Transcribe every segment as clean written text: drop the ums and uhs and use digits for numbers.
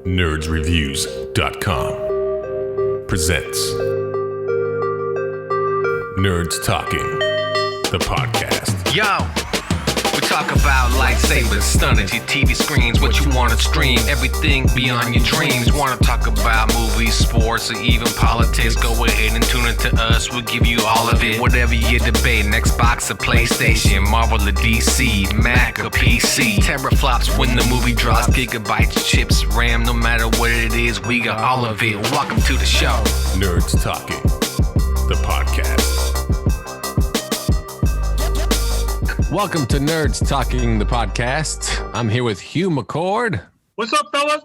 nerdsreviews.com presents Nerds Talking, the podcast. Yo, we talk about lightsabers, stunning your TV screens, what you want to stream, everything beyond your dreams. Want to talk about movies, sports, or even politics? Go ahead and tune into us, we'll give you all of it. Whatever you're debating, Xbox or PlayStation, Marvel or DC, Mac or PC. Teraflops when the movie drops, gigabytes, chips, RAM, no matter what it is, we got all of it. Welcome to the show. Nerds Talking, the podcast. Welcome to Nerds Talking, the podcast. I'm here with Hugh McCord. What's up, fellas?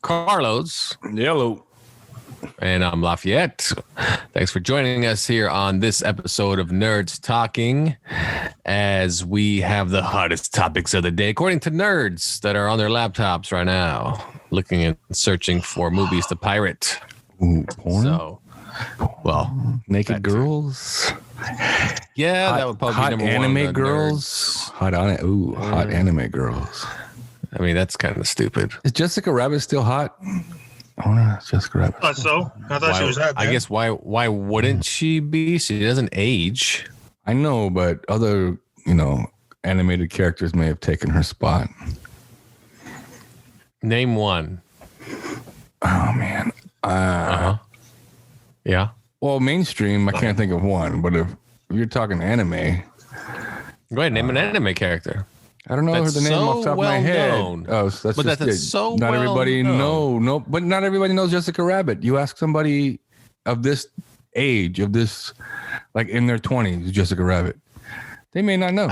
Carlos. Yellow. And I'm Lafayette. Thanks for joining us here on this episode of Nerds Talking, as we have the hottest topics of the day, according to nerds that are on their laptops right now, looking and searching for movies to pirate. Ooh, porn? So, well, naked girls. Yeah, Hot, that would probably hot be number anime one on the girls. Hot anime girls. I mean, that's kind of stupid. Is Jessica Rabbit still hot? Oh no, it's Jessica Rabbit. Thought so. I thought she was hot. I guess why wouldn't she be? She doesn't age. I know, but other animated characters may have taken her spot. Name one. Oh man. Yeah. Well, mainstream, I can't think of one, but if you're talking anime, Go ahead, name an anime character. I don't know That's the name so off the top well of my head. known. Oh, so that's But just that's it. so not well everybody known. but not everybody knows Jessica Rabbit. You ask somebody of this age, of this, like in their 20s, Jessica Rabbit, they may not know.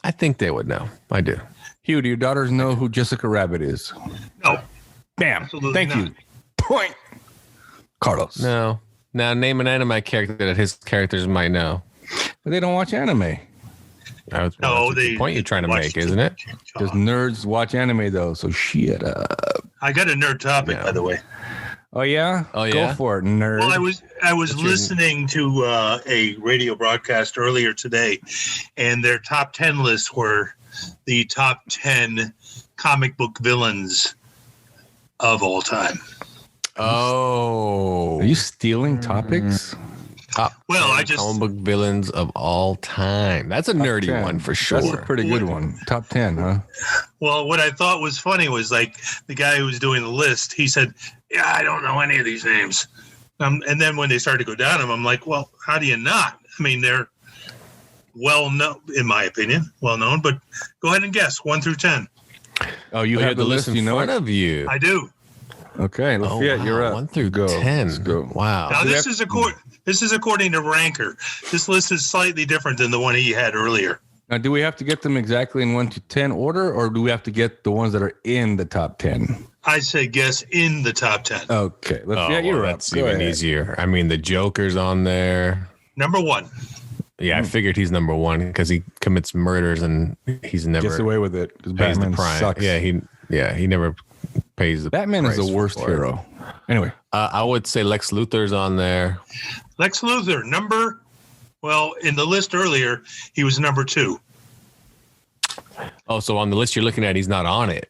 I think they would know. I do. Hugh, do your daughters know who Jessica Rabbit is? No. Bam. Absolutely Thank not. you. Point. Carlos. No. Now name an anime character that his characters might know. But they don't watch anime. That's No, the point you're trying to watch make, isn't it? Because nerds watch anime, though, so shut up. I got a nerd topic, by the way. Oh, yeah? Oh, yeah? Go for it, nerd. Well, I was listening to a radio broadcast earlier today, and their top 10 lists were the top 10 comic book villains of all time. Oh. Are you stealing topics? Top Well, 10 I just- comic book villains of all time. That's a nerdy 10. one for sure. That's a pretty good one. Top 10, huh? Well, what I thought was funny was like the guy who was doing the list, he said, yeah, I don't know any of these names. And then when they started to go down them, I'm like, well, how do you not? I mean, they're well known, in my opinion, well known, but go ahead and guess 1 through 10. Oh, you have the list, in you know front it? of you. I do. Okay, Lafayette, you're up. 1 through Go. 10. Let's go. Wow. Now, this is according to Ranker. This list is slightly different than the one he had earlier. Now, do we have to get them exactly in 1 to 10 order, or do we have to get the ones that are in the top 10? I say guess in the top 10. Okay, Lafayette, you're up. That's Go even ahead. easier. I mean, the Joker's on there. Number 1. Yeah, I figured he's number one because he commits murders and he's never Gets away with it because pays Batman the prime. sucks. Yeah, he never pays the Batman is price the worst for it. hero. Anyway, I would say Lex Luthor's on there. Lex Luthor, in the list earlier, he was number 2. Oh, so on the list you're looking at, he's not on it.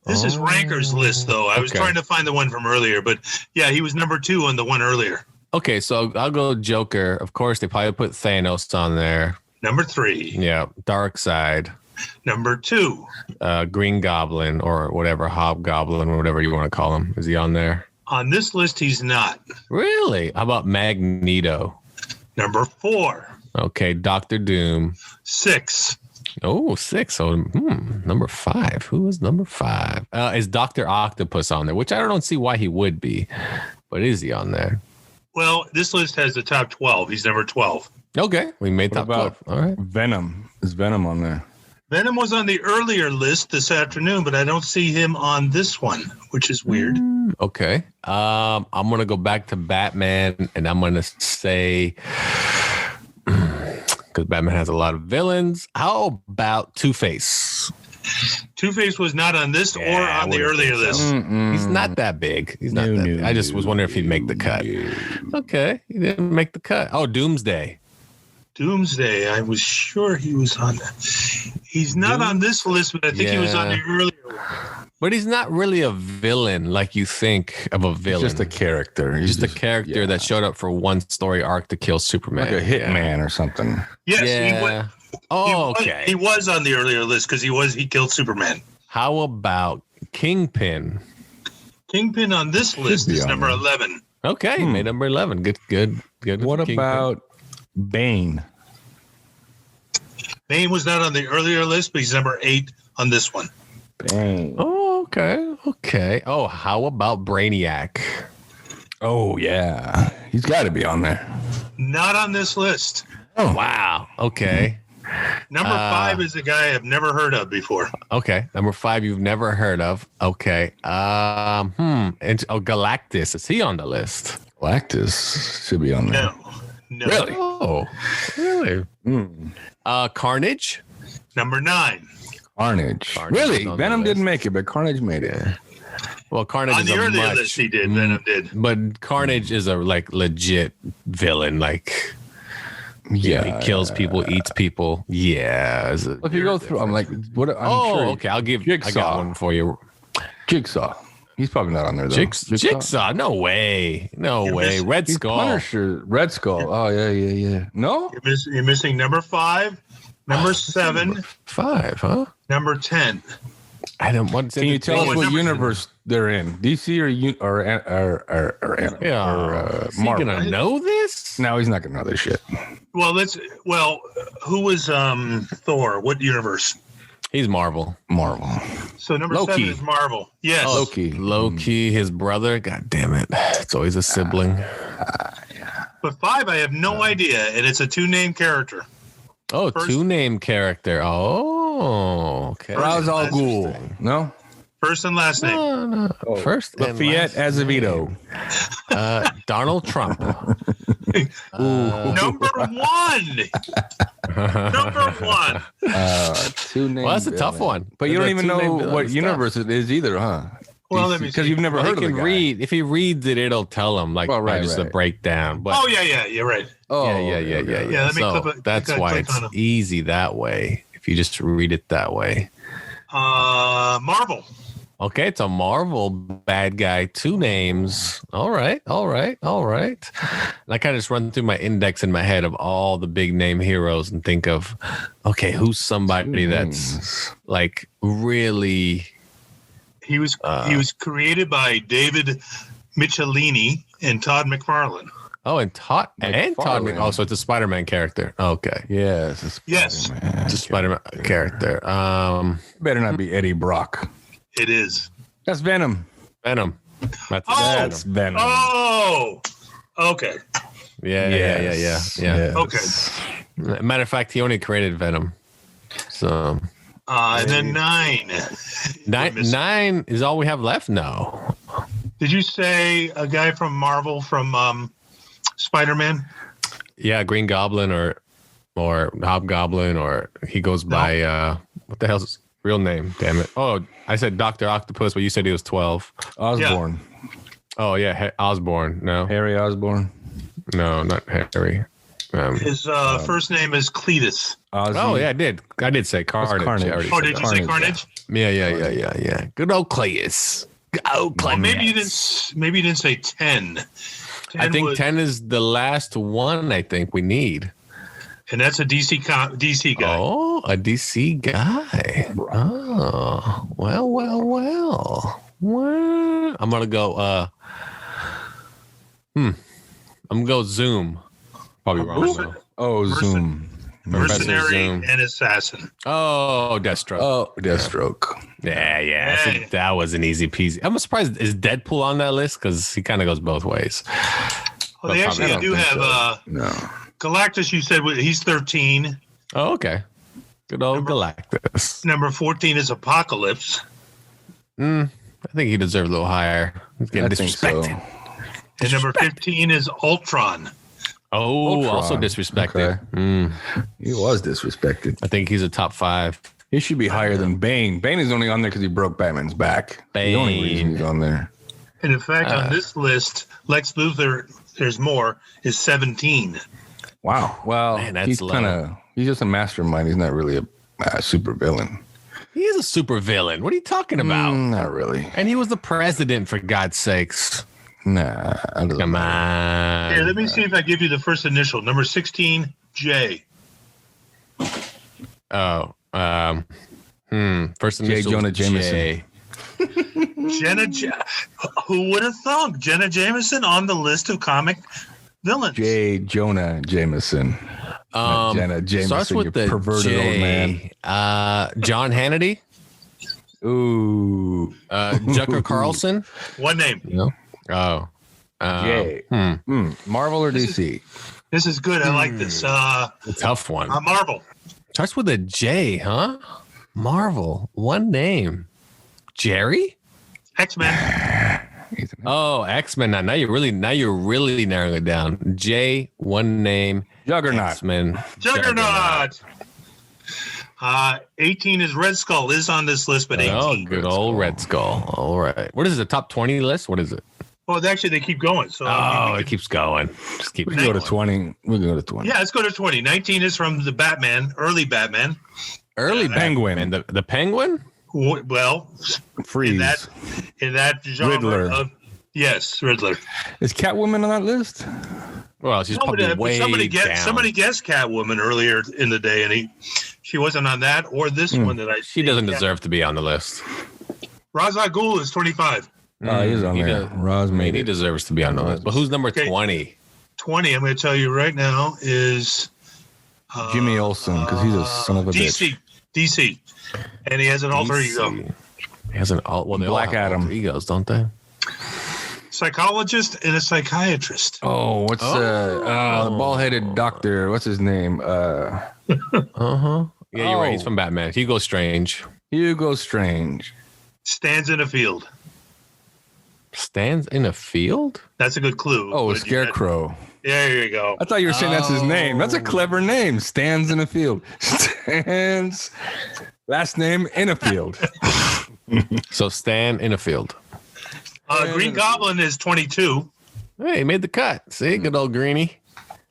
This is Ranker's list, though. I was okay. trying to find the one from earlier, but yeah, he was number 2 on the one earlier. Okay, so I'll go Joker. Of course, they probably put Thanos on there. Number 3. Yeah, Darkseid, Number 2. Green Goblin, or whatever, Hobgoblin, or whatever you want to call him. Is he on there? On this list, he's not. Really? How about Magneto? Number 4. Okay, Doctor Doom. 6. Oh, 6. So, number 5. Who is number 5? Is Dr. Octopus on there? Which I don't see why he would be, but is he on there? Well, this list has the top 12. He's number 12. Okay, we made what top about 12. All right. Venom? Is Venom on there? Venom was on the earlier list this afternoon, but I don't see him on this one, which is weird. Okay. I'm gonna go back to Batman, and I'm gonna say because Batman has a lot of villains. How about Two-Face? Two-Face was not on this or on the earlier list. He's not that big. He's not that big. I just was wondering if he'd make the cut. Okay, he didn't make the cut. Oh, Doomsday. Doomsday, I was sure he was on that. He's not on this list, but I think he was on the earlier one. But he's not really a villain like you think of a villain. He's just a character. He's just a character that showed up for one story arc to kill Superman. Like a hitman or something. Yes, okay. He was on the earlier list because he killed Superman. How about Kingpin? Kingpin on this list is number 11. Okay, made number 11. Good. What about Bane? Bane was not on the earlier list, but he's number 8 on this one. Bane. Oh, okay. Oh, how about Brainiac? Oh, yeah. He's got to be on there. Not on this list. Oh, wow. Okay. Number 5 is a guy I've never heard of before. Okay. Number 5 you've never heard of. Okay. Galactus. Is he on the list? Galactus should be on there. No. Really? Oh, really? Carnage? Number 9. Carnage. Carnage Really? is on the Venom list. didn't make it, but Carnage made it. Well, Carnage On is the a earlier much, list, he did. Venom did. but Carnage is a legit villain. Like, yeah, he kills people, eats people. Yeah. If you go through, I'm like, what? I'm sure. Okay. I got Jigsaw. one for you. Jigsaw. He's probably not on there though. Jigsaw? No way. No way. Red He's Skull. Punisher. Red Skull. Oh yeah. No. You're missing number 5, number 7, 5, huh? number 10. I don't want to. Can you tell us what number- universe they're in? DC or Is he Marvel? gonna know this? No, he's not gonna know this shit. Well, who was Thor? What universe? He's Marvel. Marvel. So number Loki. 7 is Marvel. Yes. Loki. His brother. God damn it! It's always a sibling. But 5, I have no idea, and it's a 2-name character. Oh, First- 2-name character. Oh, okay. Ra's al Ghul. No. First and last name. No. First, and Lafayette last Azevedo. name. Donald Trump. Number 1. Number 1. Two names. Well, that's a tough one. But you don't even know two-name what villain's universe it is either, huh? Well, let me because see. you've never Well, heard he of can the guy. read. If he reads it, it'll tell him like Well, right, just a right. breakdown. But Oh, yeah, you're right. Oh, yeah. Yeah, let me So click it- that's click why on it's him. easy that way. If you just read it that way. Marvel. Okay, it's a Marvel bad guy. 2 names. All right. And I kind of just run through my index in my head of all the big name heroes and think of, okay, who's somebody that's like really. He was created by David Michelini and Todd McFarlane. Oh, and Todd McFarlane. Oh, so it's a Spider-Man character. Okay, Yes. Yes, it's a Spider-Man character. Better not be Eddie Brock. it is. That's Venom. Venom. That's That's Venom. Venom. Oh, okay. Yeah. Okay. Matter of fact, he only created Venom. So And then 9. nine is all we have left. No. Did you say a guy from Marvel from Spider-Man? Yeah, Green Goblin or Hobgoblin, or he goes by what the hell's his real name? Damn it! Oh, I said Dr. Octopus, but you said he was 12. Osborn. Oh yeah, Osborn. No, Harry Osborn. no, not Harry. His first name is Cletus. Ozzy. Oh yeah, I did say Carnage. Carnage. I already Oh, said did you say Carnage. Carnage? Yeah. Good old Cleus. Oh, Well, maybe you didn't say 10. I think was- 10 is the last one. I think we need. and that's a DC guy. Oh, a DC guy. Oh, well. I'm gonna go. I'm gonna go Zoom. Probably wrong. though. Oh, Zoom. Mercenary Zoom. and assassin. Oh, Deathstroke. Oh, Deathstroke. Yeah. Hey. See, that was an easy peasy. I'm surprised. Is Deadpool on that list? Because he kind of goes both ways. Well, they But actually probably do think have No. Galactus. You said he's 13. Oh, okay. Good old Galactus. Number 14 is Apocalypse. I think he deserved a little higher. He's getting I think so. disrespected. And number 15 is Ultron. Oh, Ultron. also disrespected. Okay. He was disrespected. I think he's a top 5. He should be higher than Bane. Bane is only on there because he broke Batman's back. The only reason he's on there. And in fact, on this list, Lex Luthor, there's more, is 17. Wow. Well, Man, that's he's low. he's just a mastermind. He's not really a super villain. He is a super villain. What are you talking about? Not really. And he was the president, for God's sakes. Nah. Come on. Here, let me see if I give you the first initial. Number 16, J. Oh. First J. initial Jonah J. Jameson. Who would have thought Jenna Jameson on the list of comic villains? J. Jonah Jameson. Jenna Jameson, Starts you with the perverted J. old man. John Hannity. Ooh. Tucker Carlson. One name. No. Oh. J. Marvel or DC? This is good. I like this. A tough one. Marvel. Starts with a J, huh? Marvel. One name. Jerry? X-Men. Oh, X-Men. Now you're really narrowing it down. J, one name. Juggernaut. X-Men. Juggernaut. 18 is Red Skull. Is on this list, but 18. Oh, good old Red Skull. All right. What is it? Top 20 list? What is it? Oh, actually, they keep going. So It keeps going. Just keep We can go to 20. We can go to 20. Yeah, let's go to 20. 19 is from the Batman, early Batman. Early Penguin. Batman. The Penguin? Well, Freeze. in that genre Riddler. Yes, Riddler. Is Catwoman on that list? Well, she's probably way somebody down. guessed Catwoman earlier in the day, and she wasn't on that or this one that I. She doesn't deserve to be on the list. Ra's al Ghul is 25. Oh, he's on there. Roz made He it. deserves to be on the list. But who's number Okay. 20? 20, I'm going to tell you right now, is Jimmy Olsen, because he's a son of a bitch. DC. And he has an alter ego. He has an well, they Black all have Adam. alter egos, don't they? Psychologist and a psychiatrist. Oh, what's the bald-headed doctor? What's his name? Yeah, you're right. He's Oh. from Batman. Hugo Strange. Hugo Strange. Stands in a field. Stands in a field? That's a good clue. Oh, a But Scarecrow. there you go. I thought you were saying that's his name. That's a clever name. Stands in a field. Stands. Last name in a field. So Stan in a field. Green Goblin is 22. Hey, he made the cut. See, good old Greenie.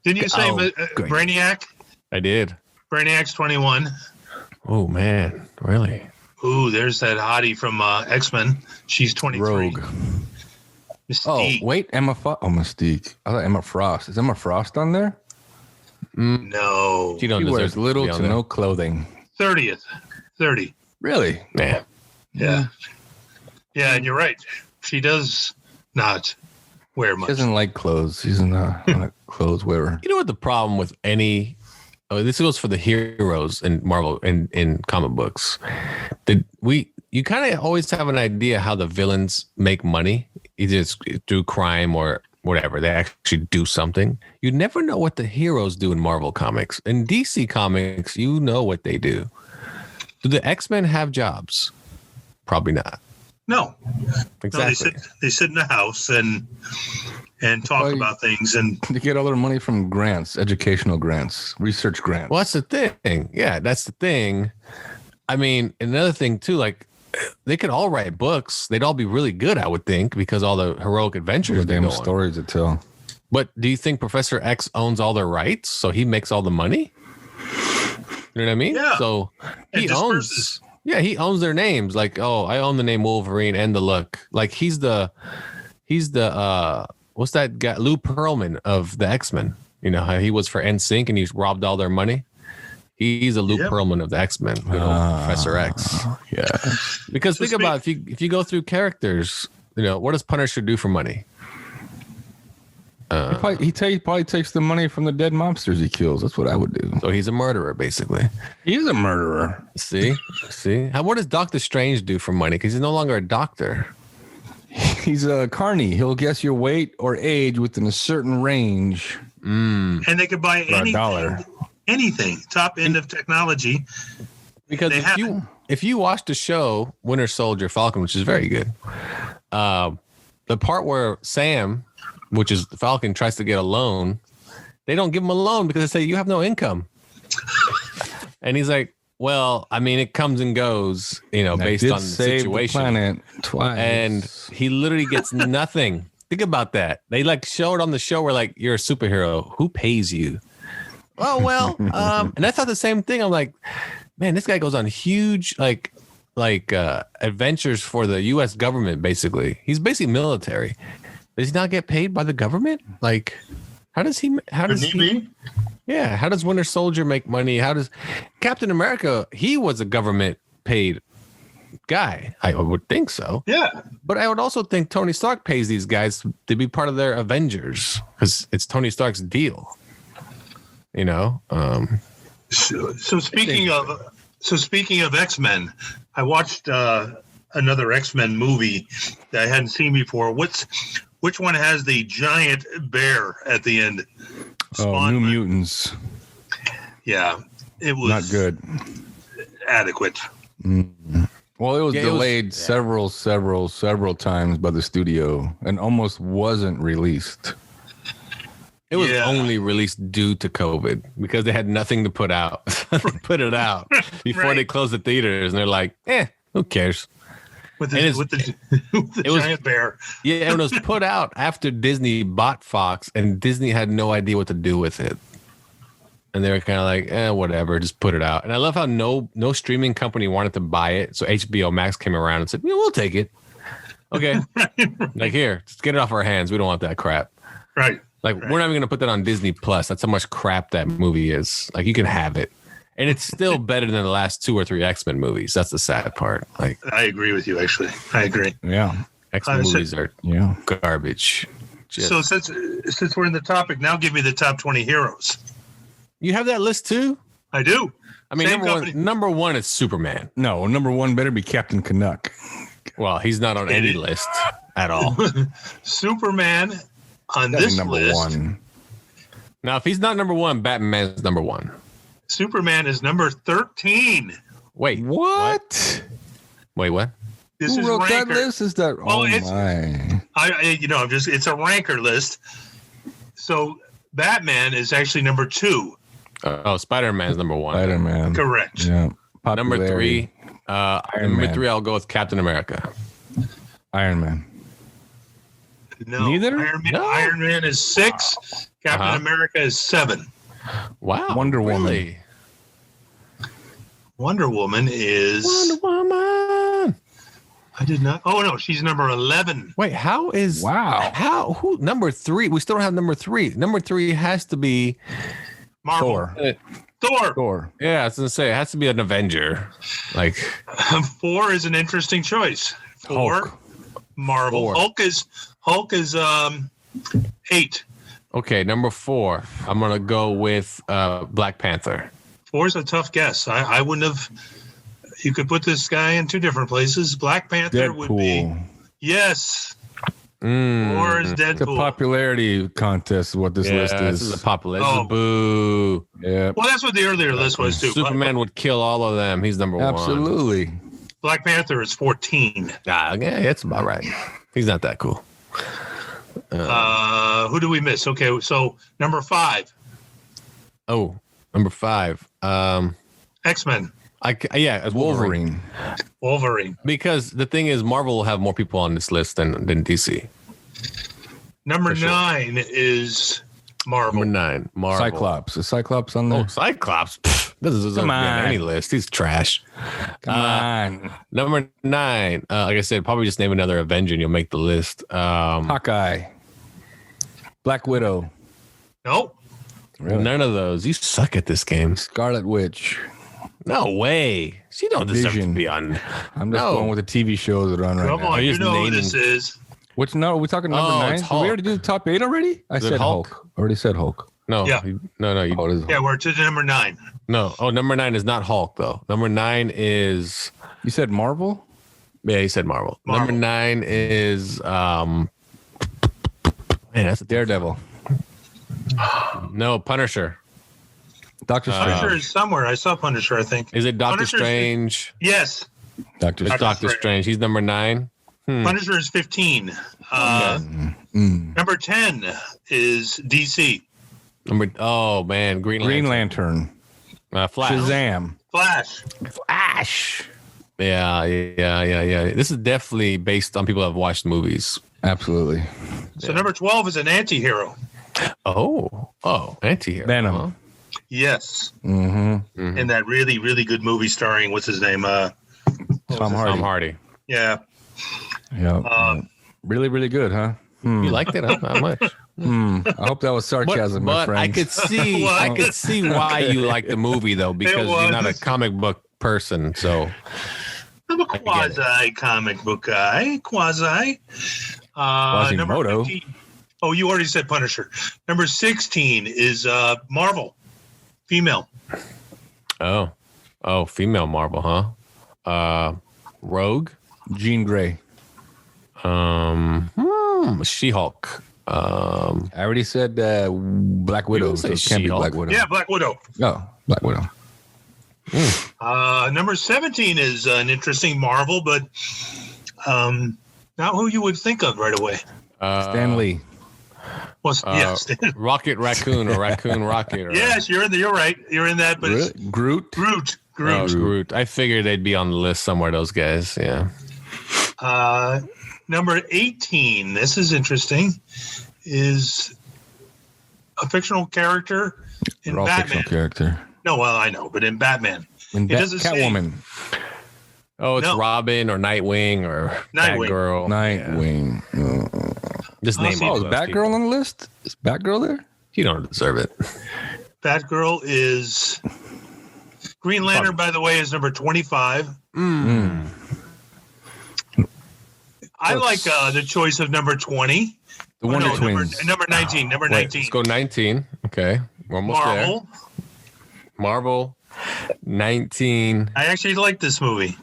Didn't you say great. Brainiac? I did. Brainiac's 21. Oh man, really? Ooh, there's that hottie from X-Men. She's 23. Rogue. Oh, Mystique. wait. Mystique. I thought Emma Frost. Is Emma Frost on there? No. She don't She deserve wears to little be on to there. no clothing. 30th. 30. Really? Man. Yeah. Yeah, and you're right. She does not wear She much. doesn't like clothes. She's not a clothes wearer. You know what the problem with any this goes for the heroes in Marvel in comic books. You kind of always have an idea how the villains make money, either through crime or whatever. They actually do something. You never know what the heroes do in Marvel comics. In DC comics, you know what they do. Do the X-Men have jobs? Probably not. No. Exactly. No, they sit in the house and talk Well, about things. And They get all their money from grants, educational grants, research grants. Well, that's the thing. Yeah, that's the thing. I mean, another thing too, like they could all write books. They'd all be really good, I would think, because all the heroic adventures they Damn go on. stories to tell. But do you think Professor X owns all their rights, so he makes all the money? You know what I mean? Yeah. So And he disperses. owns. Yeah, he owns their names. Like, oh, I own the name Wolverine and the look. Like he's the what's that guy? Lou Pearlman of the X-Men. You know how he was for NSYNC and he robbed all their money. He's a Lou Yep. Pearlman of the X-Men, good old Professor X. Yeah. Because So think about if you go through characters, you know, what does Punisher do for money? He probably takes the money from the dead mobsters he kills. That's what I would do. So he's a murderer, basically. He's a murderer. See? What does Doctor Strange do for money? Because he's no longer a doctor. He's a carny. He'll guess your weight or age within a certain range. and they could buy For $1. anything. Top end of technology. Because They if you watch the show Winter Soldier Falcon, which is very good, the part where Sam, which is the Falcon, tries to get a loan, they don't give him a loan because they say you have no income. And he's like, well, I mean, it comes and goes, you know, And I based did on the save situation. The planet twice. And he literally gets nothing. Think about that. They like show it on the show where like you're a superhero. Who pays you? Oh well, and I thought the same thing. I'm like, man, this guy goes on huge like adventures for the U.S. government. Basically, he's basically military. Does he not get paid by the government? Like, how does he? How does he? Yeah, how does Winter Soldier make money? How does Captain America? He was a government paid guy. I would think so. Yeah, but I would also think Tony Stark pays these guys to be part of their Avengers because it's Tony Stark's deal. You know. So speaking of X-Men, I watched another X-Men movie that I hadn't seen before. Which one has the giant bear at the end? New Mutants. Yeah, it was not good. Adequate. Mm. Well, it was delayed several times by the studio and almost wasn't released. It was only released due to COVID because they had nothing to put out. Put it out before they closed the theaters, and they're like, who cares? With the giant bear. Yeah, and it was put out after Disney bought Fox, and Disney had no idea what to do with it. And they were kind of like, whatever, just put it out. And I love how no streaming company wanted to buy it. So HBO Max came around and said, we'll take it. Okay. Like, here, just get it off our hands. We don't want that crap. Right. Like, we're not even going to put that on Disney Plus. That's how much crap that movie is. Like, you can have it. And it's still better than the last 2 or 3 X-Men movies. That's the sad part. Like, I agree with you, actually. I agree. Yeah. X-Men movies are garbage. So since we're in the topic, now give me the top 20 heroes. You have that list too? I do. I mean, number one is Superman. No, number one better be Captain Canuck. Well, he's not on any list at all. Superman on this number list. One. Now, if he's not number one, Batman's number one. Superman is number 13. Wait, what? Wait, what? This Who is wrote ranker. that list? Is that? Oh my! It's a ranker list. So Batman is actually number 2. Spider-Man's number 1. Spider-Man. Correct. Yeah. Number 3. Number 3, I'll go with Captain America. Iron Man. No. Neither? Iron Man is 6. Captain America is 7. Wow. Wonder Woman. Really? Wonder Woman is. Wonder Woman. I did not. Oh no, she's number 11. Wait, how is? Wow. How? Who? Number 3? We still don't have number 3. Number 3 has to be Marvel. Thor. Yeah, I was gonna say it has to be an Avenger. Like 4 is an interesting choice. 4. Hulk. Marvel. 4. Hulk is 8. Okay, number 4. I'm gonna go with Black Panther. 4 is a tough guess. I wouldn't have. You could put this guy in 2 different places. Black Panther would be. Yes. 4 is Deadpool. It's a popularity contest. Is what this list is. This is a popular. This is boo. Yeah. Well, that's what the earlier list was too. Superman would kill all of them. He's number 1. Absolutely. Black Panther is 14. Yeah, it's about right. He's not that cool. Who do we miss? Okay, so number 5. Oh, number 5. X-Men. Wolverine. Wolverine. Because the thing is, Marvel will have more people on this list than DC. Number 9 is Marvel. Number 9, Marvel. Cyclops. Is Cyclops on there? Oh, Cyclops. Pfft, this doesn't be on any list. He's trash. Come on. Number 9. Like I said, probably just name another Avenger and you'll make the list. Hawkeye. Black Widow. Nope. Really? None of those. You suck at this game. Scarlet Witch. No way. She don't deserve to be on. I'm just going with the TV shows that are on right Come now. on, you just know who naming- this is. Which no? Are we talking number 9? it's Did we already do the top 8 already? I Is it said Hulk? Hulk. Already said Hulk. No. Yeah. No. You, Oh, it is Yeah, Hulk. we're to number 9. no. Oh, number 9 is not Hulk, though. Number 9 is. You said Marvel? Yeah, he said Marvel. Number 9 is. Man, that's a Daredevil. No, Punisher. Doctor Strange. Punisher is somewhere. I saw Punisher, I think. Is it Doctor Punisher's- Strange? Yes. Doctor It's Strange. Doctor Strange. He's number 9. Punisher is 15. Number 10 is DC. Oh man, Green Lantern. Flash. Shazam. Flash. Flash. Yeah. This is definitely based on people that have watched movies. Absolutely. So number 12 is an anti-hero. Oh, anti-hero. Venom. Huh? Yes. Mm-hmm. In that really, really good movie starring, what's his name? Tom Hardy. Tom Hardy. Yeah. Yeah. Really, really good, huh? You liked it, huh? Not much. I hope that was sarcasm, my But friend. I could see, Well, I could see why you like the movie though, because you're not a was. comic book person. So I'm a get it. quasi comic book guy. Quasi. Number Quasimodo. 15. Oh, you already said Punisher. Number 16 is Marvel. Female. oh, female Marvel, huh? Rogue, Jean Grey. She-Hulk. I already said Black Widow. say So it can't be She-Hulk. Black Widow. Yeah, Black Widow. Oh, Black Widow. Number 17 is an interesting Marvel, but not who you would think of right away. Stan Lee. Well, yes. Rocket Raccoon or Raccoon Rocket. Or, Yes, you're right. You're in that, but it's Groot. Groot. Oh, Groot. I figured they'd be on the list somewhere, those guys. Yeah. Number 18, this is interesting, is a fictional character in They're all Batman. fictional character. No, well, I know, but in Batman. And It doesn't say- Catwoman. Oh, it's No. Robin or Nightwing or Nightwing. Batgirl. Nightwing. Just name see. all Oh, is those Batgirl people. on the list? Is Batgirl there? You don't deserve it. Batgirl is Green Lantern, by the way, is number 25. I like the choice of number 20. The Wonder no, Twins. Number 19. Number Wait, 19. let's go 19. Okay. We're almost there. Marvel. Marvel. 19. I actually like this movie.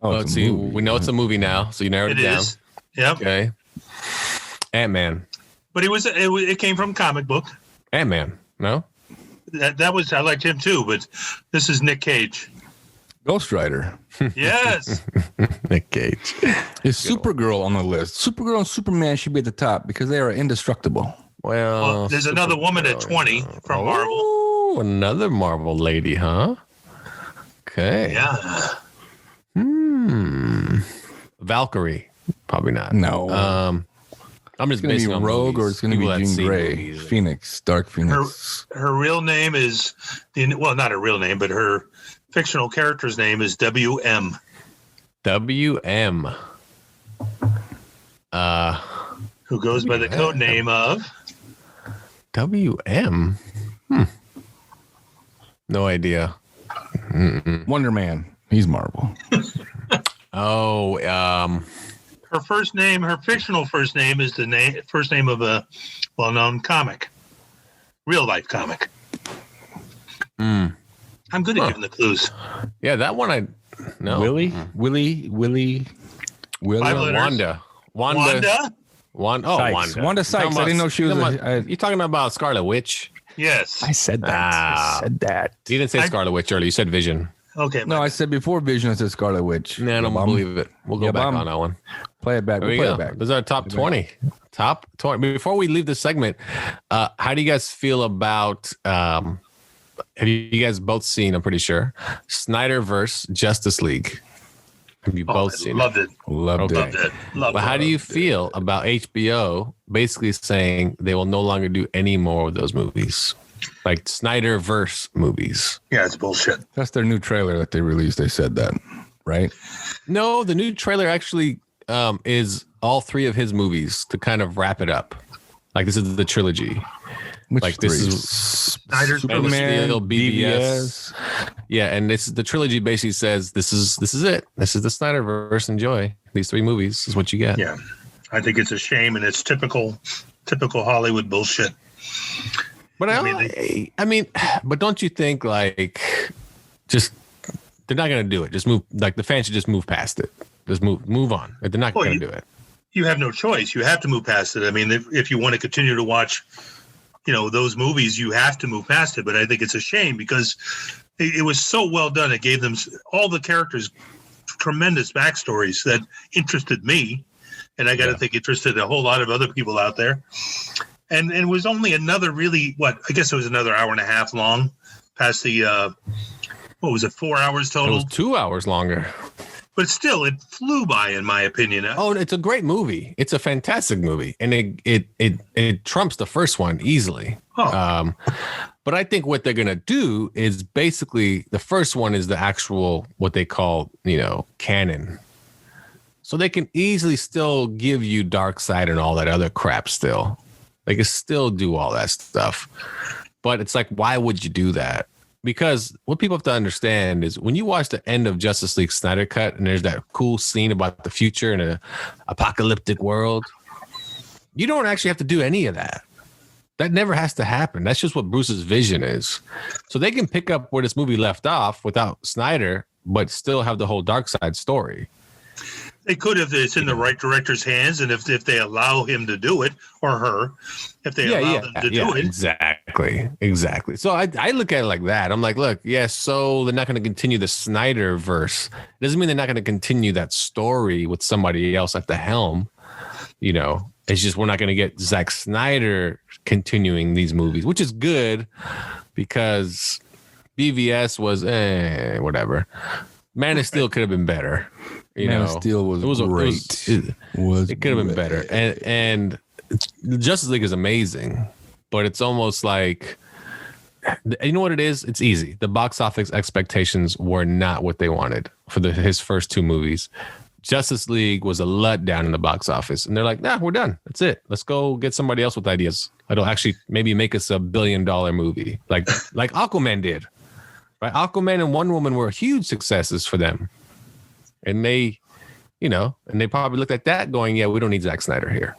Oh, Let's it's a see. movie. We know it's a movie now, so you narrowed It it down. is. Yep. Okay. Ant-Man. But it came from comic book. Ant-Man. No? That was, I liked him too, but this is Nick Cage. Ghost Rider. Yes. Nick Cage. Is Supergirl on the list? Supergirl and Superman should be at the top because they are indestructible. Well, there's another woman at 20 from Marvel. Oh, another Marvel lady, huh? Okay. Yeah. Valkyrie. Probably not. No. I'm just It's going to basing be on Rogue movies. or it's going to People be that Jean see Grey. movies. Phoenix. Dark Phoenix. Her real name is, well, not her real name, but her fictional character's name is WM. WM. Who goes by the code name of WM. No idea. Wonder Man. He's Marvel. Oh, her first name. Her fictional first name is the first name of a well-known comic, real life comic. I'm good at giving the clues. yeah, that one no. Willie. Five Willie. letters. Wanda. Wanda? Oh, Sykes. Wanda. Wanda Sykes. I didn't know she was You talking about Scarlet Witch? Yes. I said that. I said that. You didn't say Scarlet Witch earlier. You said Vision. Okay. No, I said before Vision, I said Scarlet Witch. Nah, I don't Bum. believe it. We'll go Yeah, back bum. on that one. Play it back. There We'll we play go. it back. Those are our top 20. Top 20. Before we leave the segment, how do you guys feel about have you guys both seen, I'm pretty sure, Snyderverse Justice League? Have you both seen Loved it. Loved Okay. it. Loved it. Loved But how it. do you feel about HBO basically saying they will no longer do any more of those movies? Like Snyderverse movies. Yeah, it's bullshit. That's their new trailer that they released. They said that, right? No, the new trailer actually is all three of his movies to kind of wrap it up. Like this is the trilogy. Which Like, this three? is Snyder's Superman, Steel, BVS. Yeah, and the trilogy basically says this is it. This is the Snyderverse. Enjoy these three movies. Is what you get. Yeah. I think it's a shame, and it's typical Hollywood bullshit. But I mean, but don't you think like just they're not gonna do it? Just move. Like the fans should just move past it. Just move on. They're not Well, gonna do it. You have no choice. You have to move past it. I mean, if you want to continue to watch, those movies, you have to move past it. But I think it's a shame because it was so well done. It gave them all the characters tremendous backstories that interested me, and I got to think interested a whole lot of other people out there. And it was only another really I guess it was another hour and a half long, past the 4 hours It total. was 2 hours longer. But still, it flew by, in my opinion. Oh, it's a great movie. It's a fantastic movie, and it trumps the first one easily. Oh. But I think what they're going to do is basically the first one is the actual, what they call, canon. So they can easily still give you Darkseid and all that other crap still. They can still do all that stuff. But it's like, why would you do that? Because what people have to understand is when you watch the end of Justice League Snyder Cut and there's that cool scene about the future in an apocalyptic world, you don't actually have to do any of that. That never has to happen. That's just what Bruce's vision is. So they can pick up where this movie left off without Snyder, but still have the whole Darkseid story. They could if it's in the right director's hands, and if they allow him to do it, or her, if they allow them to do it. Exactly. So I look at it like that. I'm like, look, so they're not going to continue the Snyder verse. It doesn't mean they're not going to continue that story with somebody else at the helm. It's just we're not going to get Zack Snyder continuing these movies, which is good because BVS was whatever. Man of Steel could have been better. Man of Steel was great. It could have been better. And Justice League is amazing, but it's almost like, you know what it is? It's easy. The box office expectations were not what they wanted for his first two movies. Justice League was a letdown in the box office, and they're like, nah, we're done. That's it. Let's go get somebody else with ideas. That'll actually maybe make us $1 billion movie, like Aquaman did. Right? Aquaman and Wonder Woman were huge successes for them. And they, and they probably looked at that going, yeah, we don't need Zack Snyder here.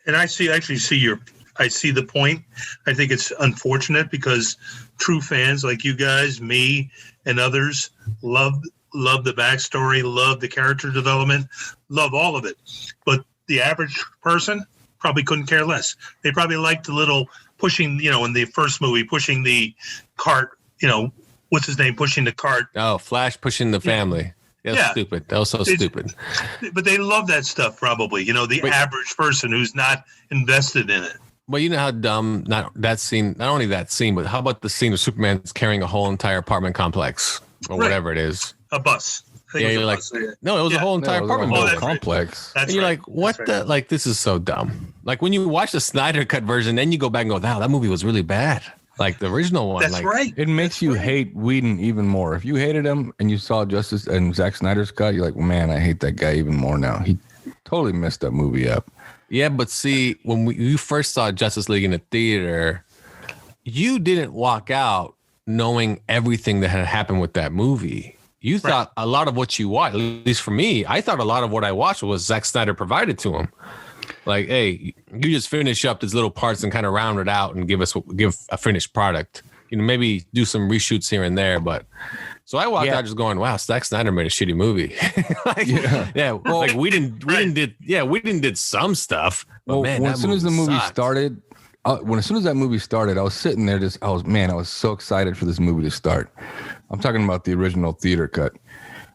And I see the point. I think it's unfortunate because true fans like you guys, me, and others love the backstory, love the character development, love all of it. But the average person probably couldn't care less. They probably liked the little pushing, in the first movie, pushing the cart, what's his name, pushing the cart. Oh, Flash pushing the family. That's stupid. That was so stupid. But they love that stuff probably, the average person who's not invested in it. Well, you know how dumb, not only that scene, but how about the scene of Superman's carrying a whole entire apartment complex or whatever it is? A bus. You're like, no, it was a whole entire apartment complex. And you're right. What the, like, this is so dumb. Like when you watch the Snyder Cut version, then you go back and go, wow, that movie was really bad. Like the original one. That's right. It makes you hate Whedon even more. If you hated him and you saw Justice and Zack Snyder's cut, you're like, man, I hate that guy even more now. He totally messed that movie up. Yeah, but see, when you first saw Justice League in the theater, you didn't walk out knowing everything that had happened with that movie. You thought a lot of what you watched, at least for me, I thought a lot of what I watched was Zack Snyder provided to him. Like, hey, you just finish up these little parts and kind of round it out and give a finished product. Maybe do some reshoots here and there. But so I walked out just going, wow, Zack Snyder made a shitty movie. Well, like we did some stuff. But man, as soon as the movie started, as soon as that movie started, I was sitting there I was so excited for this movie to start. I'm talking about the original theater cut.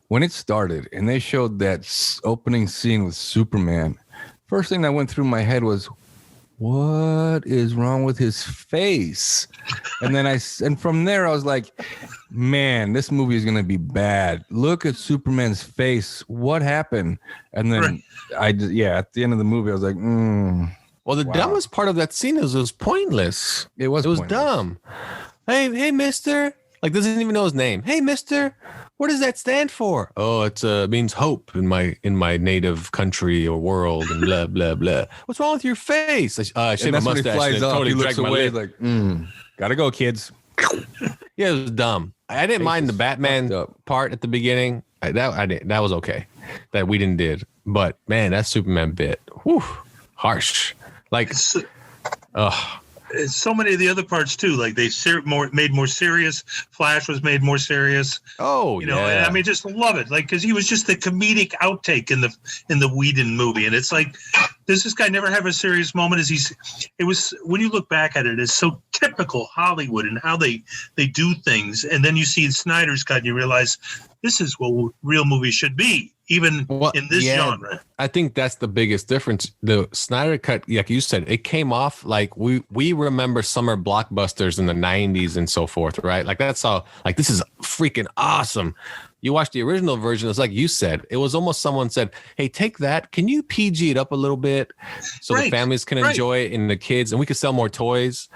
When it started and they showed that opening scene with Superman, first thing that went through my head was, what is wrong with his face? And from there I was like, man, this movie is going to be bad. Look at Superman's face. What happened? And then at the end of the movie, I was like, Well, the dumbest part of that scene is it was pointless. It was dumb. Hey, mister. Like, doesn't even know his name. Hey, mister, what does that stand for? Oh, it means hope in my native country or world and blah, blah, blah. What's wrong with your face? I shaved my mustache and totally dragged my lip. Like, gotta go, kids. Yeah, it was dumb. I didn't mind the Batman part at the beginning. That was okay. That we did. But, man, that Superman bit, harsh. Like, so many of the other parts too, like they made more serious. Flash was made more serious. Oh, and I mean, just love it, like because he was just the comedic outtake in the Whedon movie, and it's like, does this guy never have a serious moment? It was when you look back at it, it's so typical Hollywood and how they do things, and then you see Snyder's cut and you realize this is what real movies should be, even in this genre. I think that's the biggest difference. The Snyder cut, like you said, it came off like we remember summer blockbusters in the 90s and so forth, right? Like that's all, like this is freaking awesome. You watch the original version, it's like you said, it was almost someone said, hey, take that. Can you PG it up a little bit so the families can enjoy it and the kids, and we can sell more toys?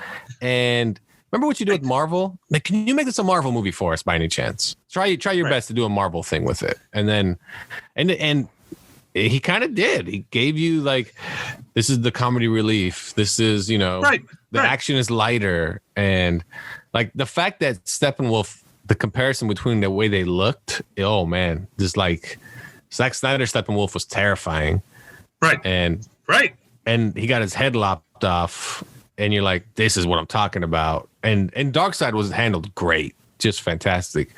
And Remember what you do with Marvel? Like, can you make this a Marvel movie for us by any chance? Try your best to do a Marvel thing with it. And then, and he kind of did. He gave you like, this is the comedy relief. This is, the action is lighter. And like the fact that Steppenwolf, the comparison between the way they looked, oh man, just like Zack Snyder Steppenwolf was terrifying. Right. And he got his head lopped off. And you're like, this is what I'm talking about. And Darkseid was handled great, just fantastic.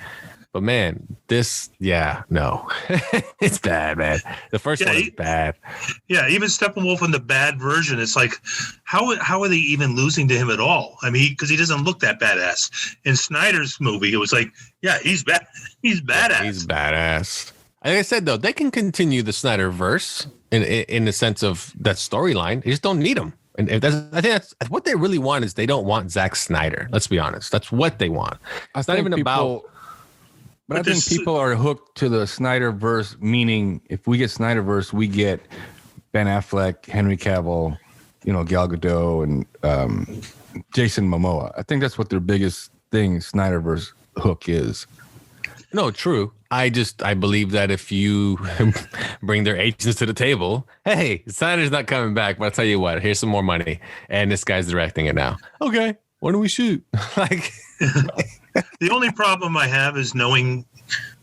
But man, it's bad, man. The first one is bad. Yeah, even Steppenwolf in the bad version, it's like, how are they even losing to him at all? I mean, because he doesn't look that badass. In Snyder's movie, it was like, yeah, he's bad. He's badass. Yeah, he's badass. Like I said, though, they can continue the Snyderverse in the sense of that storyline. They just don't need him. And I think that's what they really want is they don't want Zack Snyder. Let's be honest. That's what they want. It's not even about. But I think people are hooked to the Snyderverse, meaning if we get Snyderverse, we get Ben Affleck, Henry Cavill, Gal Gadot, and Jason Momoa. I think that's what their biggest thing, Snyderverse hook is. No, true. I believe that if you bring their agents to the table, hey, Snyder's not coming back, but I'll tell you what, here's some more money. And this guy's directing it now. Okay, when do we shoot? Like, the only problem I have is knowing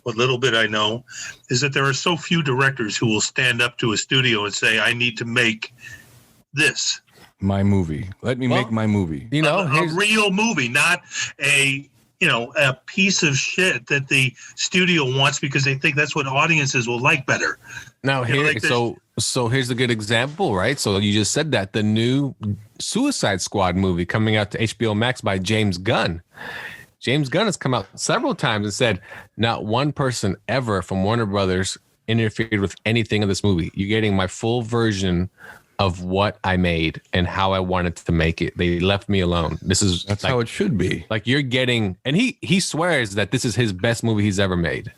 what little bit I know is that there are so few directors who will stand up to a studio and say, I need to make this. My movie. Let me make my movie. A real movie, not a piece of shit that the studio wants because they think that's what audiences will like better. Now so here's a good example, right? So you just said that the new Suicide Squad movie coming out to HBO Max by James Gunn. James Gunn has come out several times and said not one person ever from Warner Brothers interfered with anything in this movie. You're getting my full version of what I made and how I wanted to make it. They left me alone. That's how it should be. Like you're getting, and he swears that this is his best movie he's ever made.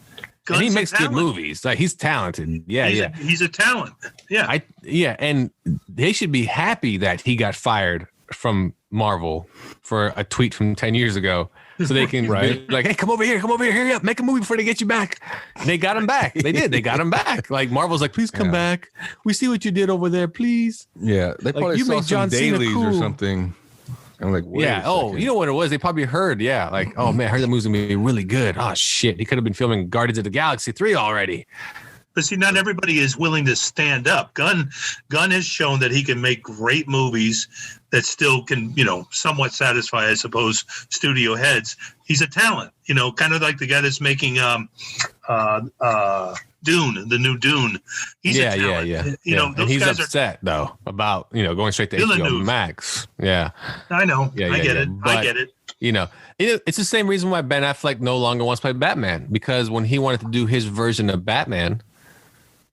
And he makes good movies. Like he's talented. Yeah, he's a talent. Yeah. And they should be happy that he got fired from Marvel for a tweet from 10 years ago. So they can be like, hey, come over here, hurry up, make a movie before they get you back. They got him back. They did. They got him back. Like Marvel's like, please come back. We see what you did over there, please. Yeah, they probably saw some dailies or something. I'm like, wait a second. You know what it was? They probably heard, like, oh man, I heard the movie's gonna be really good. Oh shit, he could have been filming Guardians of the Galaxy 3 already. But see, not everybody is willing to stand up. Gunn has shown that he can make great movies that still can, somewhat satisfy, I suppose, studio heads. He's a talent, kind of like the guy that's making Dune, the new Dune. He's a talent. Yeah. And he's upset though about going straight to HBO Max. Yeah, I know. I get it. But, I get it. It's the same reason why Ben Affleck no longer wants to play Batman, because when he wanted to do his version of Batman,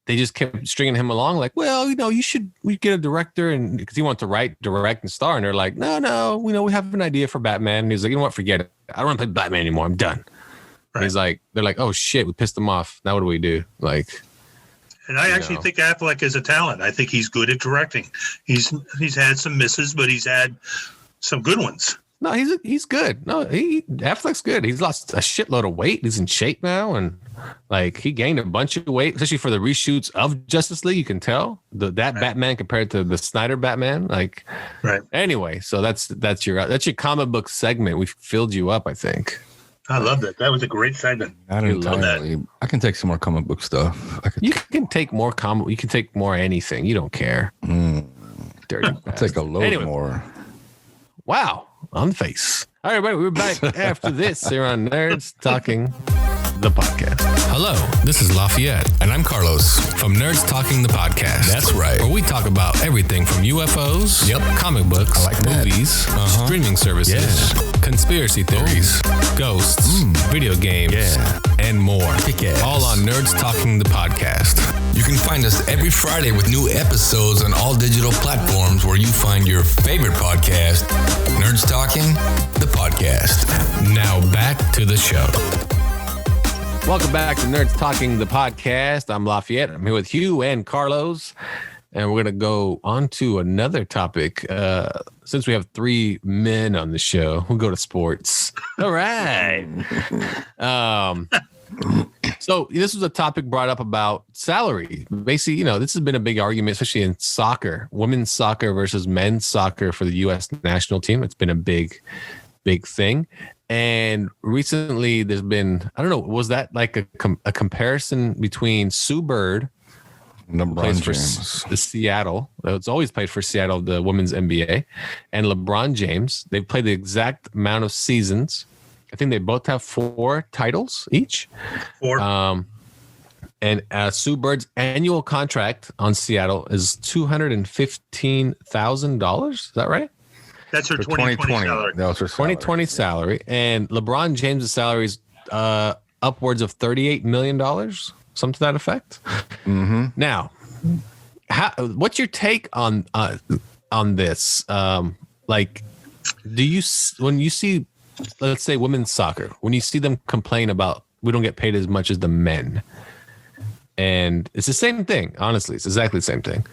they just kept stringing him along like, well, we get a director, and because he wanted to write, direct, and star, and they're like, no, we have an idea for Batman. And he's like, you know what, forget it. I don't want to play Batman anymore. I'm done. Right. He's like, they're like, oh shit, we pissed him off. Now what do we do? Like, and I actually think Affleck is a talent. I think he's good at directing. He's had some misses, but he's had some good ones. No, he's good. No, Affleck's good. He's lost a shitload of weight. He's in shape now, and like he gained a bunch of weight, especially for the reshoots of Justice League. You can tell that Batman compared to the Snyder Batman. Like, right. Anyway, so that's your comic book segment. We filled you up, I think. I love that. That was a great segment. I can take some more comic book stuff. You can take more comic. You can take more anything. You don't care. Dirty. I'll take a load more. Wow. On the face. All right, everybody, we're back after this here on Nerds Talking, the podcast. Hello, this is Lafayette. And I'm Carlos From Nerds Talking, the podcast. That's right. Where we talk about everything from UFOs, comic books, movies, streaming services, conspiracy theories, ghosts, video games, and more. All on Nerds Talking, the podcast. You can find us every Friday with new episodes on all digital platforms where you find your favorite podcast, Nerds Talking, the podcast. Now back to the show. Welcome back to Nerds Talking, the podcast. I'm Lafayette. I'm here with Hugh and Carlos. and we're going to go on to another topic. Since we have 3 men on the show, we'll go to sports. All right. So this was a topic brought up about salary. Basically, this has been a big argument, especially in soccer, women's soccer versus men's soccer for the U.S. national team. It's been a big thing. And recently there's been, I don't know, was that like a comparison between Sue Bird, LeBron for Seattle. It's always played for Seattle, the women's NBA, and LeBron James. They've played the exact amount of seasons. I think they both have 4 titles each. 4. And Sue Bird's annual contract on Seattle is $215,000. Is that right? That's her 2020 salary. That was her salary. 2020 salary. And LeBron James' salary is upwards of $38 million, something to that effect. Mm-hmm. Now, what's your take on this? When you see, let's say, women's soccer, when you see them complain about we don't get paid as much as the men, and it's the same thing, honestly, it's exactly the same thing.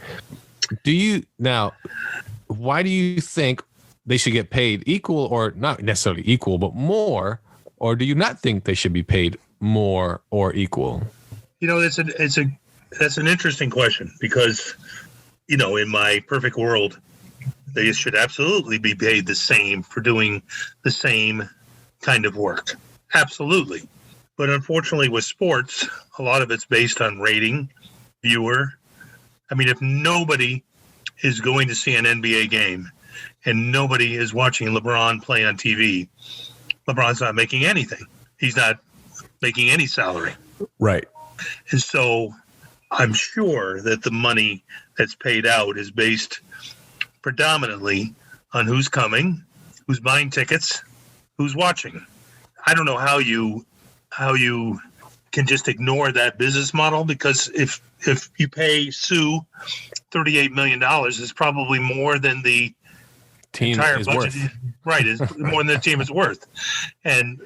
Why do you think they should get paid equal, or not necessarily equal, but more, or do you not think they should be paid more or equal? That's an interesting question because, in my perfect world, they should absolutely be paid the same for doing the same kind of work. Absolutely. But unfortunately with sports, a lot of it's based on rating, viewer. I mean, if nobody is going to see an NBA game and nobody is watching LeBron play on TV, LeBron's not making anything. He's not making any salary. Right. And so I'm sure that the money that's paid out is based predominantly on who's coming, who's buying tickets, who's watching. I don't know how you can just ignore that business model, because if you pay Sue $38 million, it's probably more than the team entire is budget. Worth. Right, is more than the team is worth. And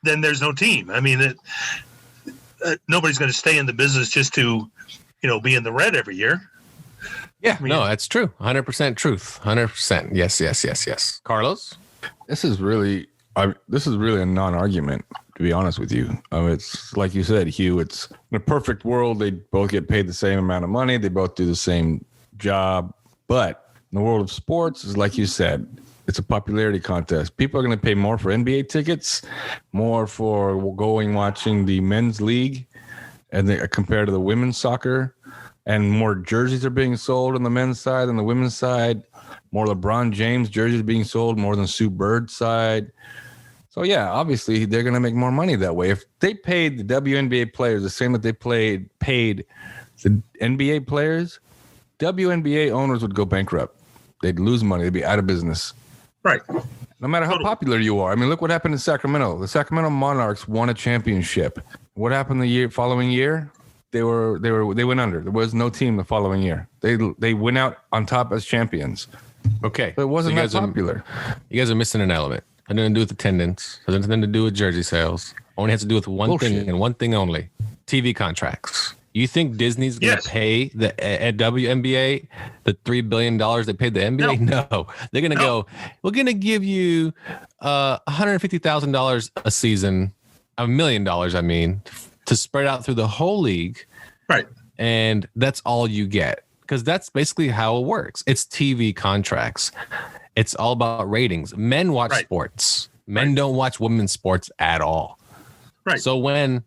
then there's no team. I mean, nobody's going to stay in the business just to, be in the red every year. Yeah, that's true. 100% truth. 100%. Yes. Carlos? This is really a non-argument, to be honest with you. It's like you said, Hugh, it's in a perfect world, they both get paid the same amount of money. They both do the same job. But in the world of sports, is like you said, it's a popularity contest. People are going to pay more for NBA tickets, more for watching the men's league, and compared to the women's soccer, and more jerseys are being sold on the men's side than the women's side. More LeBron James jerseys being sold more than Sue Bird's side. So yeah, obviously they're going to make more money that way. If they paid the WNBA players the same that they paid the NBA players, WNBA owners would go bankrupt. They'd lose money. They'd be out of business. Right. No matter how popular you are. I mean, look what happened in Sacramento. The Sacramento Monarchs won a championship. What happened the following year? They went under. There was no team the following year. They went out on top as champions. Okay. But it wasn't that popular. You guys are missing an element. It had nothing to do with attendance. It had nothing to do with jersey sales. Only has to do with one thing and one thing only: TV contracts. You think Disney's going to pay the WNBA the $3 billion they paid the NBA? No. They're going to go, we're going to give you $150,000 a season, $1 million, I mean, to spread out through the whole league. Right. And that's all you get, because that's basically how it works. It's TV contracts. It's all about ratings. Men watch sports. Men don't watch women's sports at all. Right. So when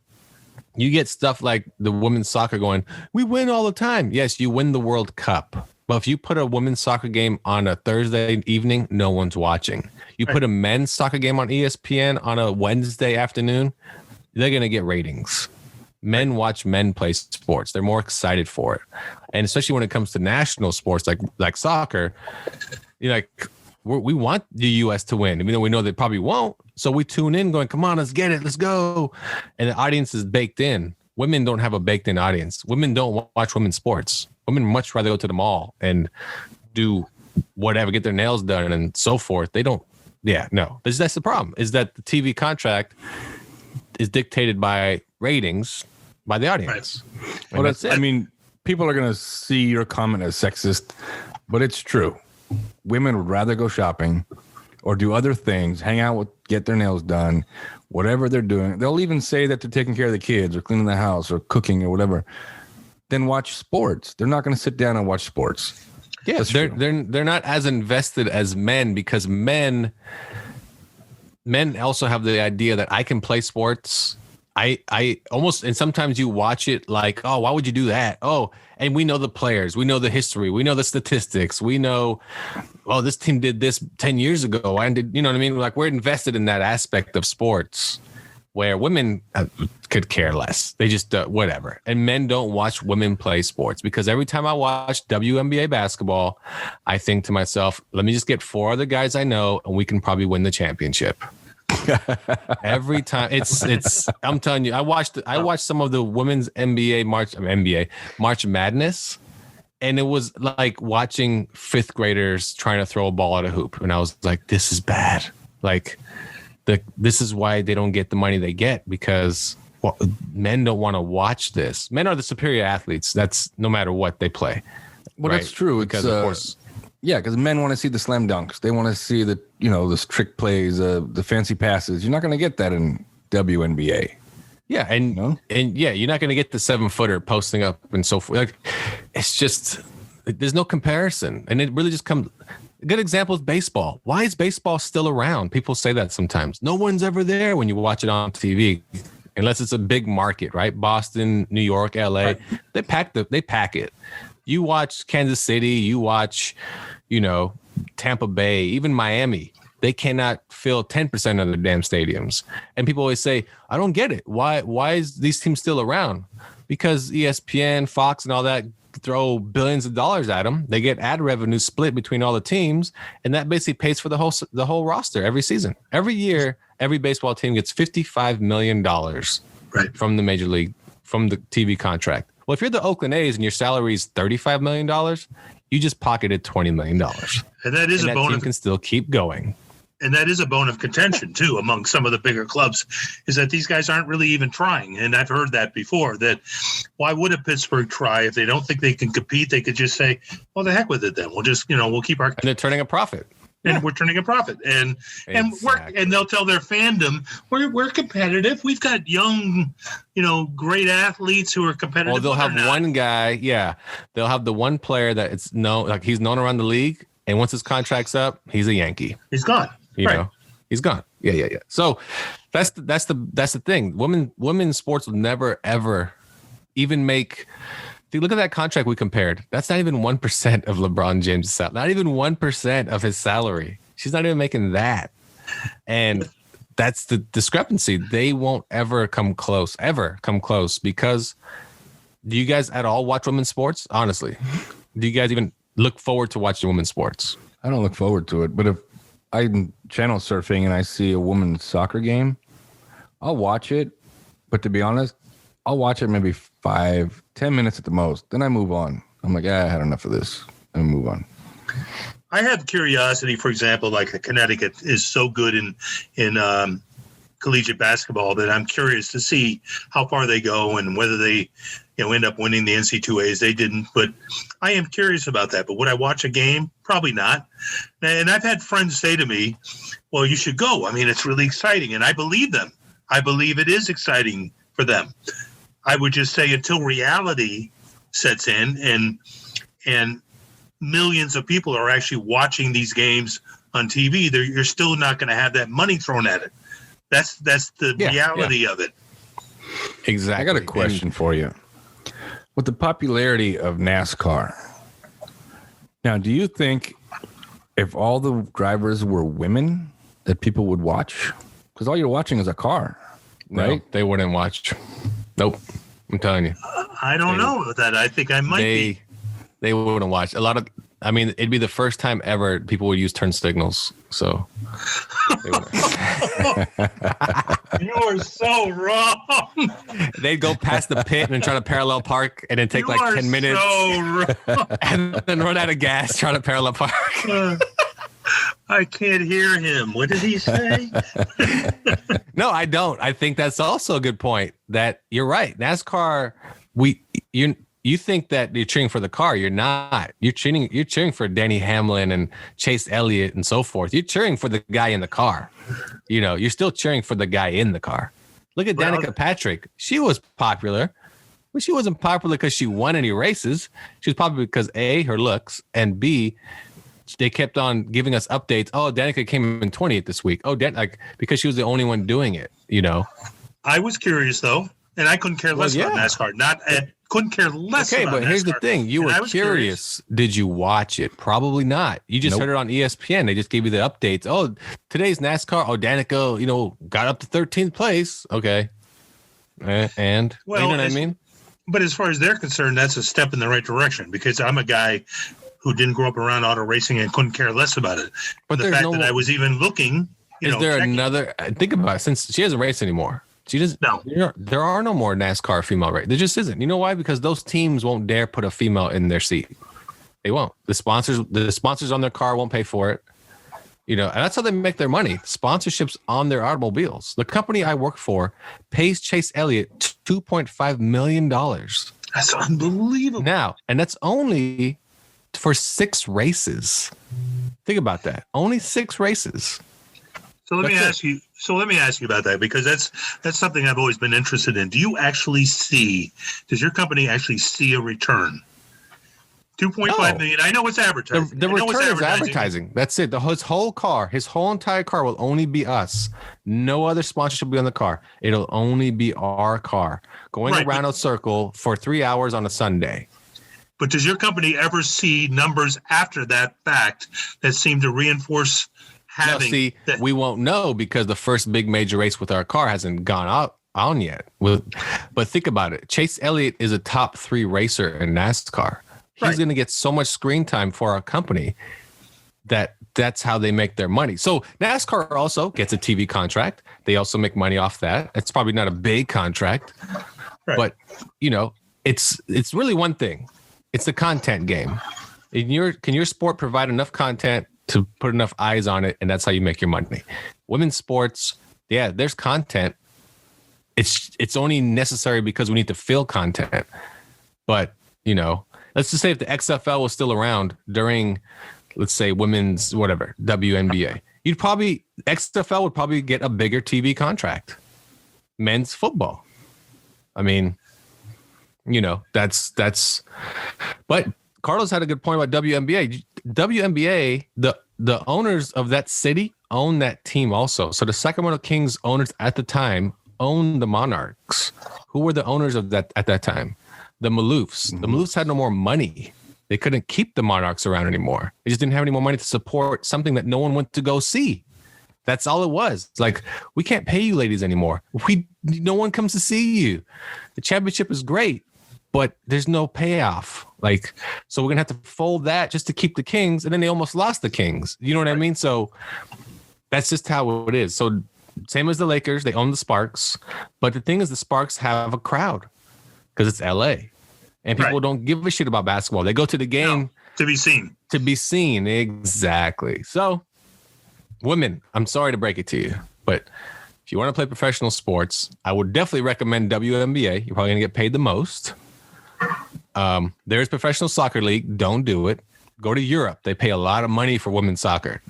you get stuff like the women's soccer going, we win all the time. Yes, you win the World Cup. But if you put a women's soccer game on a Thursday evening, no one's watching. You put a men's soccer game on ESPN on a Wednesday afternoon, they're going to get ratings. Men watch men play sports. They're more excited for it. And especially when it comes to national sports like soccer, we want the U.S. to win, even though we know they probably won't. So we tune in going, come on, let's get it. Let's go. And the audience is baked in. Women don't have a baked in audience. Women don't watch women's sports. Women much rather go to the mall and do whatever, get their nails done and so forth. They don't. Yeah, no. That's the problem, is that the TV contract is dictated by ratings by the audience. Well, that's it. I mean, people are going to see your comment as sexist, but it's true. Women would rather go shopping or do other things, hang out with, get their nails done, whatever they're doing. They'll even say that they're taking care of the kids or cleaning the house or cooking or whatever, then watch sports. They're not going to sit down and watch sports. Yeah, they're not as invested as men, because men also have the idea that I can play sports. I almost, and sometimes you watch it like, oh, why would you do that? Oh, and we know the players, we know the history, we know the statistics, we know, oh, this team did this 10 years ago. And did, you know what I mean? Like, we're invested in that aspect of sports where women could care less. They just, whatever. And men don't watch women play sports, because every time I watch WNBA basketball, I think to myself, let me just get 4 other guys I know and we can probably win the championship. Every time it's I'm telling you, I watched some of the women's March Madness, and it was like watching 5th graders trying to throw a ball at a hoop, and I was like, this is bad. Like, this is why they don't get the money they get, because men don't want to watch this. Men are the superior athletes. That's no matter what they play. Well, right? That's true. Because of course. Yeah, because men want to see the slam dunks. They want to see the, the trick plays, the fancy passes. You're not going to get that in WNBA. Yeah, and yeah, you're not going to get the 7-footer posting up and so forth. Like, it's just, there's no comparison, and it really just comes. A good example is baseball. Why is baseball still around? People say that sometimes. No one's ever there when you watch it on TV, unless it's a big market, right? Boston, New York, LA. Right. They pack it. You watch Kansas City, you watch, Tampa Bay, even Miami. They cannot fill 10% of their damn stadiums. And people always say, I don't get it. Why is these teams still around? Because ESPN, Fox, and all that throw billions of dollars at them. They get ad revenue split between all the teams, and that basically pays for the whole roster every season. Every year, every baseball team gets $55 million from the major league, from the TV contract. Well, if you're the Oakland A's and your salary is $35 million, you just pocketed $20 million. And that is a bone team can still keep going. And that is a bone of contention, too, among some of the bigger clubs, is that these guys aren't really even trying. And I've heard that before, that why would a Pittsburgh try if they don't think they can compete? They could just say, well, the heck with it then. We'll just, we'll keep our... And they're turning a profit. And we're turning a profit, and they'll tell their fandom, we're competitive. We've got young, great athletes who are competitive. Well, they'll have one guy. Yeah, they'll have the one player that it's he's known around the league, and once his contract's up, he's a Yankee. He's gone. He's gone. Yeah. So that's the thing. Women's sports will never ever even make. Look at that contract we compared. That's not even 1% of LeBron James' salary. Not even 1% of his salary. She's not even making that. And that's the discrepancy. They won't ever come close, because do you guys at all watch women's sports? Honestly, do you guys even look forward to watching women's sports? I don't look forward to it, but if I'm channel surfing and I see a women's soccer game, I'll watch it. But to be honest, I'll watch it maybe 5-10 minutes at the most. Then I move on. I'm like, I had enough of this. And move on. I have curiosity, for example, like Connecticut is so good in collegiate basketball that I'm curious to see how far they go and whether they end up winning the NC2As. They didn't, but I am curious about that. But would I watch a game? Probably not. And I've had friends say to me, well, you should go. I mean, it's really exciting. And I believe them. I believe it is exciting for them. I would just say until reality sets in and millions of people are actually watching these games on TV, you're still not going to have that money thrown at it. That's the reality of it. Exactly. I got a question for you. With the popularity of NASCAR, now, do you think if all the drivers were women that people would watch? Because all you're watching is a car, right? No, they wouldn't watch. Nope. I'm telling you. I don't know that. I think I might be. They wouldn't watch. It'd be the first time ever people would use turn signals. So they you are so wrong. They'd go past the pit and try to parallel park and then take 10 minutes. So wrong. And then run out of gas trying to parallel park. I can't hear him. What did he say? No, I don't. I think that's also a good point, that you're right. NASCAR, you you think that you're cheering for the car. You're not. You're cheering for Danny Hamlin and Chase Elliott and so forth. You're cheering for the guy in the car. You know, you're still cheering for the guy in the car. Look at Danica Patrick. She was popular, but she wasn't popular because she won any races. She was popular because A, her looks, and B, they kept on giving us updates. Oh, Danica came in 20th this week. Oh, because she was the only one doing it, you know. I was curious though, and I couldn't care less about NASCAR. Couldn't care less. Okay, about but NASCAR. Here's the thing: you were curious. Did you watch it? Probably not. You just heard it on ESPN. They just gave you the updates. Oh, today's NASCAR. Oh, Danica, got up to 13th place. Okay, and you know what I mean. But as far as they're concerned, that's a step in the right direction because I'm a guy who didn't grow up around auto racing and couldn't care less about it. But the fact that I was even looking, is there another? Think about it. Since she doesn't race anymore. She doesn't. No, there are no more NASCAR female race. There just isn't. You know why? Because those teams won't dare put a female in their seat. They won't. The sponsors on their car won't pay for it. And that's how they make their money. Sponsorships on their automobiles. The company I work for pays Chase Elliott $2.5 million. That's unbelievable. Now, and that's only for 6 races. Think about that. Only 6 races. So let me ask you about that because that's something I've always been interested in. Does your company actually see a return? 2.5 million. I know it's advertising. The return is advertising. That's it. His whole entire car will only be us. No other sponsorship will be on the car. It'll only be our car going around a circle for 3 hours on a Sunday. But does your company ever see numbers after that fact that seem to reinforce we won't know because the first big major race with our car hasn't gone on yet. But think about it. Chase Elliott is a top 3 racer in NASCAR. He's going to get so much screen time for our company that's how they make their money. So NASCAR also gets a TV contract. They also make money off that. It's probably not a big contract, but it's really one thing. It's the content game. Can your sport provide enough content to put enough eyes on it, and that's how you make your money? Women's sports, there's content. It's only necessary because we need to fill content. But, let's just say if the XFL was still around during, let's say, women's WNBA, XFL would probably get a bigger TV contract. Men's football. I mean, that's but Carlos had a good point about WNBA. WNBA, the owners of that city own that team also. So the Sacramento Kings owners at the time owned the Monarchs. Who were the owners of that at that time? The Maloofs. The Maloofs had no more money. They couldn't keep the Monarchs around anymore. They just didn't have any more money to support something that no one went to go see. That's all it was. It's like, we can't pay you ladies anymore. No one comes to see you. The championship is great, but there's no payoff. So we're going to have to fold that just to keep the Kings. And then they almost lost the Kings. You know what I mean? So that's just how it is. So same as the Lakers, they own the Sparks. But the thing is, the Sparks have a crowd because it's LA. And people don't give a shit about basketball. They go to the game to be seen. To be seen. Exactly. So women, I'm sorry to break it to you, but if you want to play professional sports, I would definitely recommend WNBA. You're probably going to get paid the most. There's professional soccer league. Don't do it. Go to Europe. They pay a lot of money for women's soccer.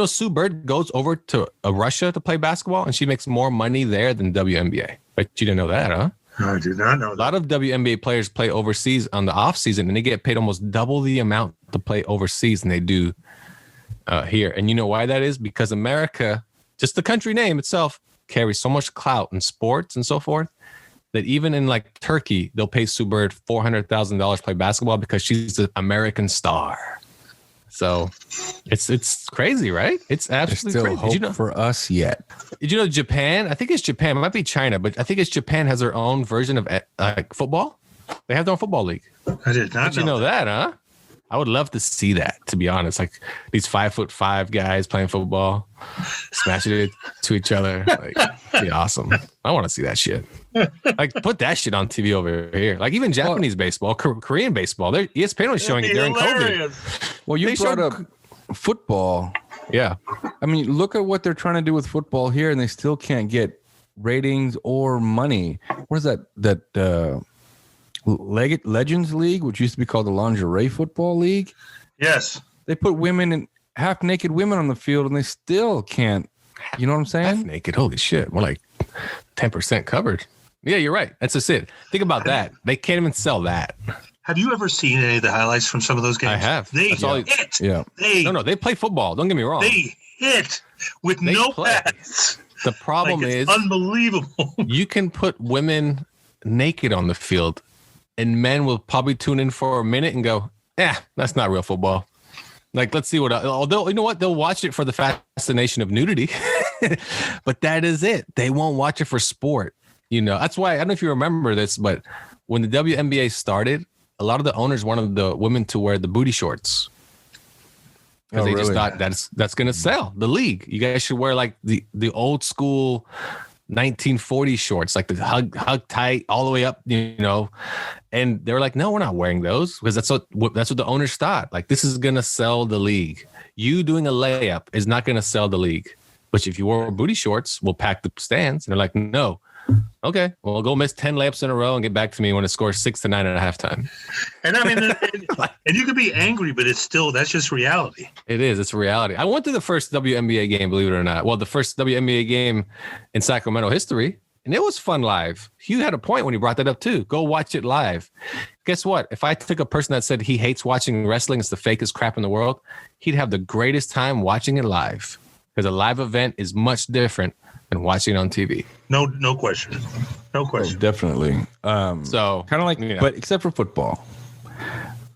Sue Bird goes over to Russia to play basketball, and she makes more money there than WNBA. But you didn't know that, huh? I did not know that. A lot of WNBA players play overseas on the off season, and they get paid almost double the amount to play overseas than they do here. And you know why that is? Because America, just the country name itself, carries so much clout in sports and so forth that even in Turkey, they'll pay Sue Bird $400,000 to play basketball because she's an American star. So it's crazy, right? It's absolutely crazy. Hope Did you know, for us yet? Did you know Japan? I think it's Japan. It might be China, but I think it's Japan has their own version of football. They have their own football league. I did not know that, huh? I would love to see that, to be honest. These 5'5" guys playing football, smashing it to each other. Be awesome. I want to see that shit. Put that shit on TV over here. Even Japanese baseball, Korean baseball. ESPN was showing it during COVID. Well, you brought up football. Yeah. I mean, look at what they're trying to do with football here, and they still can't get ratings or money. What is that Legends League, which used to be called the Lingerie Football League. Yes. They put women in half naked women on the field, and they still can't. You know what I'm saying? Half naked. Holy shit. We're like 10% covered. Yeah, you're right. That's just it. Think about that. They can't even sell that. Have you ever seen any of the highlights from some of those games? I have. They That's all hit. Yeah. No, they play football. Don't get me wrong. They hit with They no play. pads. The problem Like, is it's unbelievable. you can put women naked on the field, and men will probably tune in for a minute and go, that's not real football. Like, let's see what, although, you know what? They'll watch it for the fascination of nudity, but that is it. They won't watch it for sport. You know, that's why, I don't know if you remember this, but when the WNBA started, a lot of the owners wanted the women to wear the booty shorts. Because they just thought that's going to sell the league. You guys should wear like the old school 1940s shorts, like the hug tight all the way up, you know. And they were like, no, we're not wearing those, because that's what the owners thought. Like, this is going to sell the league. You doing a layup is not going to sell the league. But if you wore booty shorts, we'll pack the stands. And they're like, no. Okay, well, go miss 10 layups in a row and get back to me when it scores 6 to 9 at halftime. And I mean, and you can be angry, but it's still, that's just reality. It is. It's reality. I went to the first WNBA game, believe it or not. Well, the first WNBA game in Sacramento history, and it was fun live. Hugh had a point when he brought that up too. Go watch it live. Guess what? If I took a person that said he hates watching wrestling, it's the fakest crap in the world, he'd have the greatest time watching it live, because a live event is much different than watching it on TV. No question. No question. Oh, definitely. So kind of like, you know. but except for football.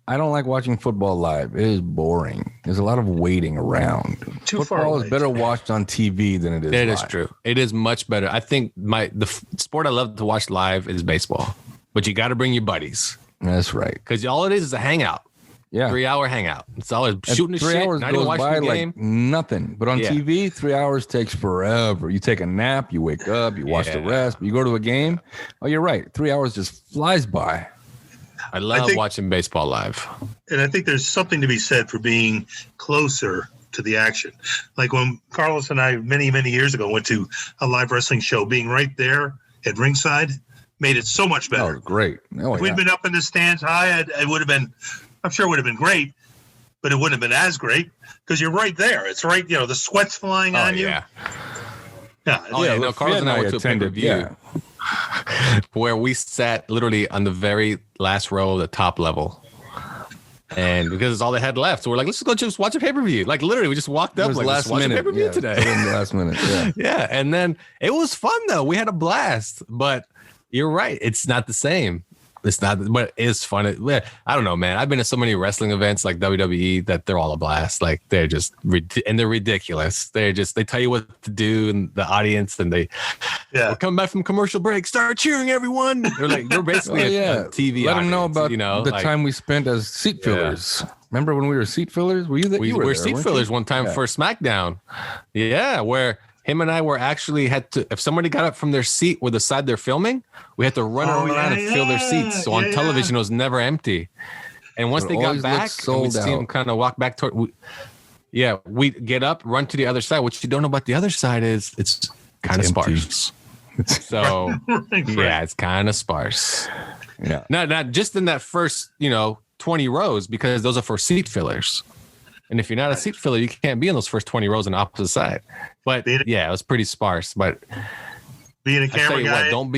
I don't like watching football live. It is boring. There's a lot of waiting around. Football is better watched on TV than it is It live. is true. It is much better. I think the sport I love to watch live is baseball, but you got to bring your buddies. That's right. Because all it is a hangout. Yeah. 3-hour hangout. It's always shooting the 3 shit, hours not even goes watching by the game. like nothing. But on Yeah. TV, 3 hours takes forever. You take a nap, you wake up, you watch the Yeah. rest, you go to a game. Oh, you're right. 3 hours just flies by. I love watching baseball live. And I think there's something to be said for being closer to the action. Like when Carlos and I, many, many years ago, went to a live wrestling show, being right there at ringside made it so much better. Oh, great. Oh, If we'd been up in the stands high, it would have been, I'm sure it would have been great, but it wouldn't have been as great because you're right there. It's right, you know, the sweat's flying on you. Yeah. Yeah. Oh, yeah. No, Lafayette Carlos and I went to a attended, pay-per-view. yeah. Where we sat literally on the very last row of the top level. And because it's all they had left. So we're like, let's go just watch a pay-per-view. Like literally we just walked up, It was like, last let's watch minute. a pay-per-view Yeah, today. put in the last minute. Yeah. Yeah. And then it was fun though. We had a blast, but you're right. It's not the same. It's not, but it's fun. I don't know, man. I've been to so many wrestling events like WWE that they're all a blast. Like they're just, and they're ridiculous. They tell you what to do in the audience, and we're coming back from commercial break. Start cheering, everyone. They're like, they're basically a TV. Let them know audience, about you know, the like, time we spent as seat fillers. Remember when we were seat fillers? Were you there? We were seat fillers one time for SmackDown. Yeah, where him and I were actually had to, if somebody got up from their seat where the side they're filming, we had to run around and fill their seats. So on television, it was never empty. And once they got back, and we'd see them kind of walk back toward, we get up, run to the other side. What you don't know about the other side is it's kind of sparse. So yeah, it's kind of sparse. Yeah. Not just in that first, 20 rows, because those are for seat fillers. And if you're not a seat filler, you can't be in those first 20 rows on the opposite side. But yeah, it was pretty sparse. But being a camera guy, don't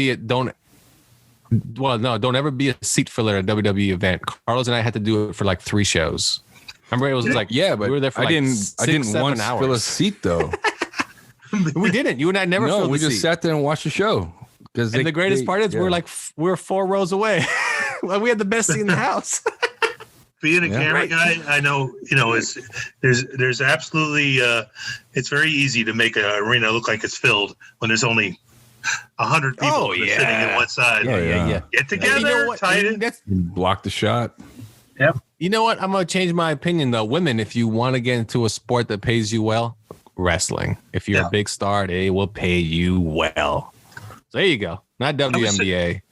ever be a seat filler at a WWE event. Carlos and I had to do it for like 3 shows. Remember, it was like, yeah, but we were there for I like didn't once hours. fill a seat though. We didn't. You and I never filled we a just seat. sat there and watched the show. And the greatest part is we're 4 rows away. We had the best seat in the house. Being a camera guy, I know, there's absolutely, it's very easy to make an arena look like it's filled when there's only 100 people sitting in one side. Yeah. Get together, tight it. Block the shot. Yep. You know what? I'm going to change my opinion, though. Women, if you want to get into a sport that pays you well, wrestling. If you're a big star, they will pay you well. So there you go. Not WNBA.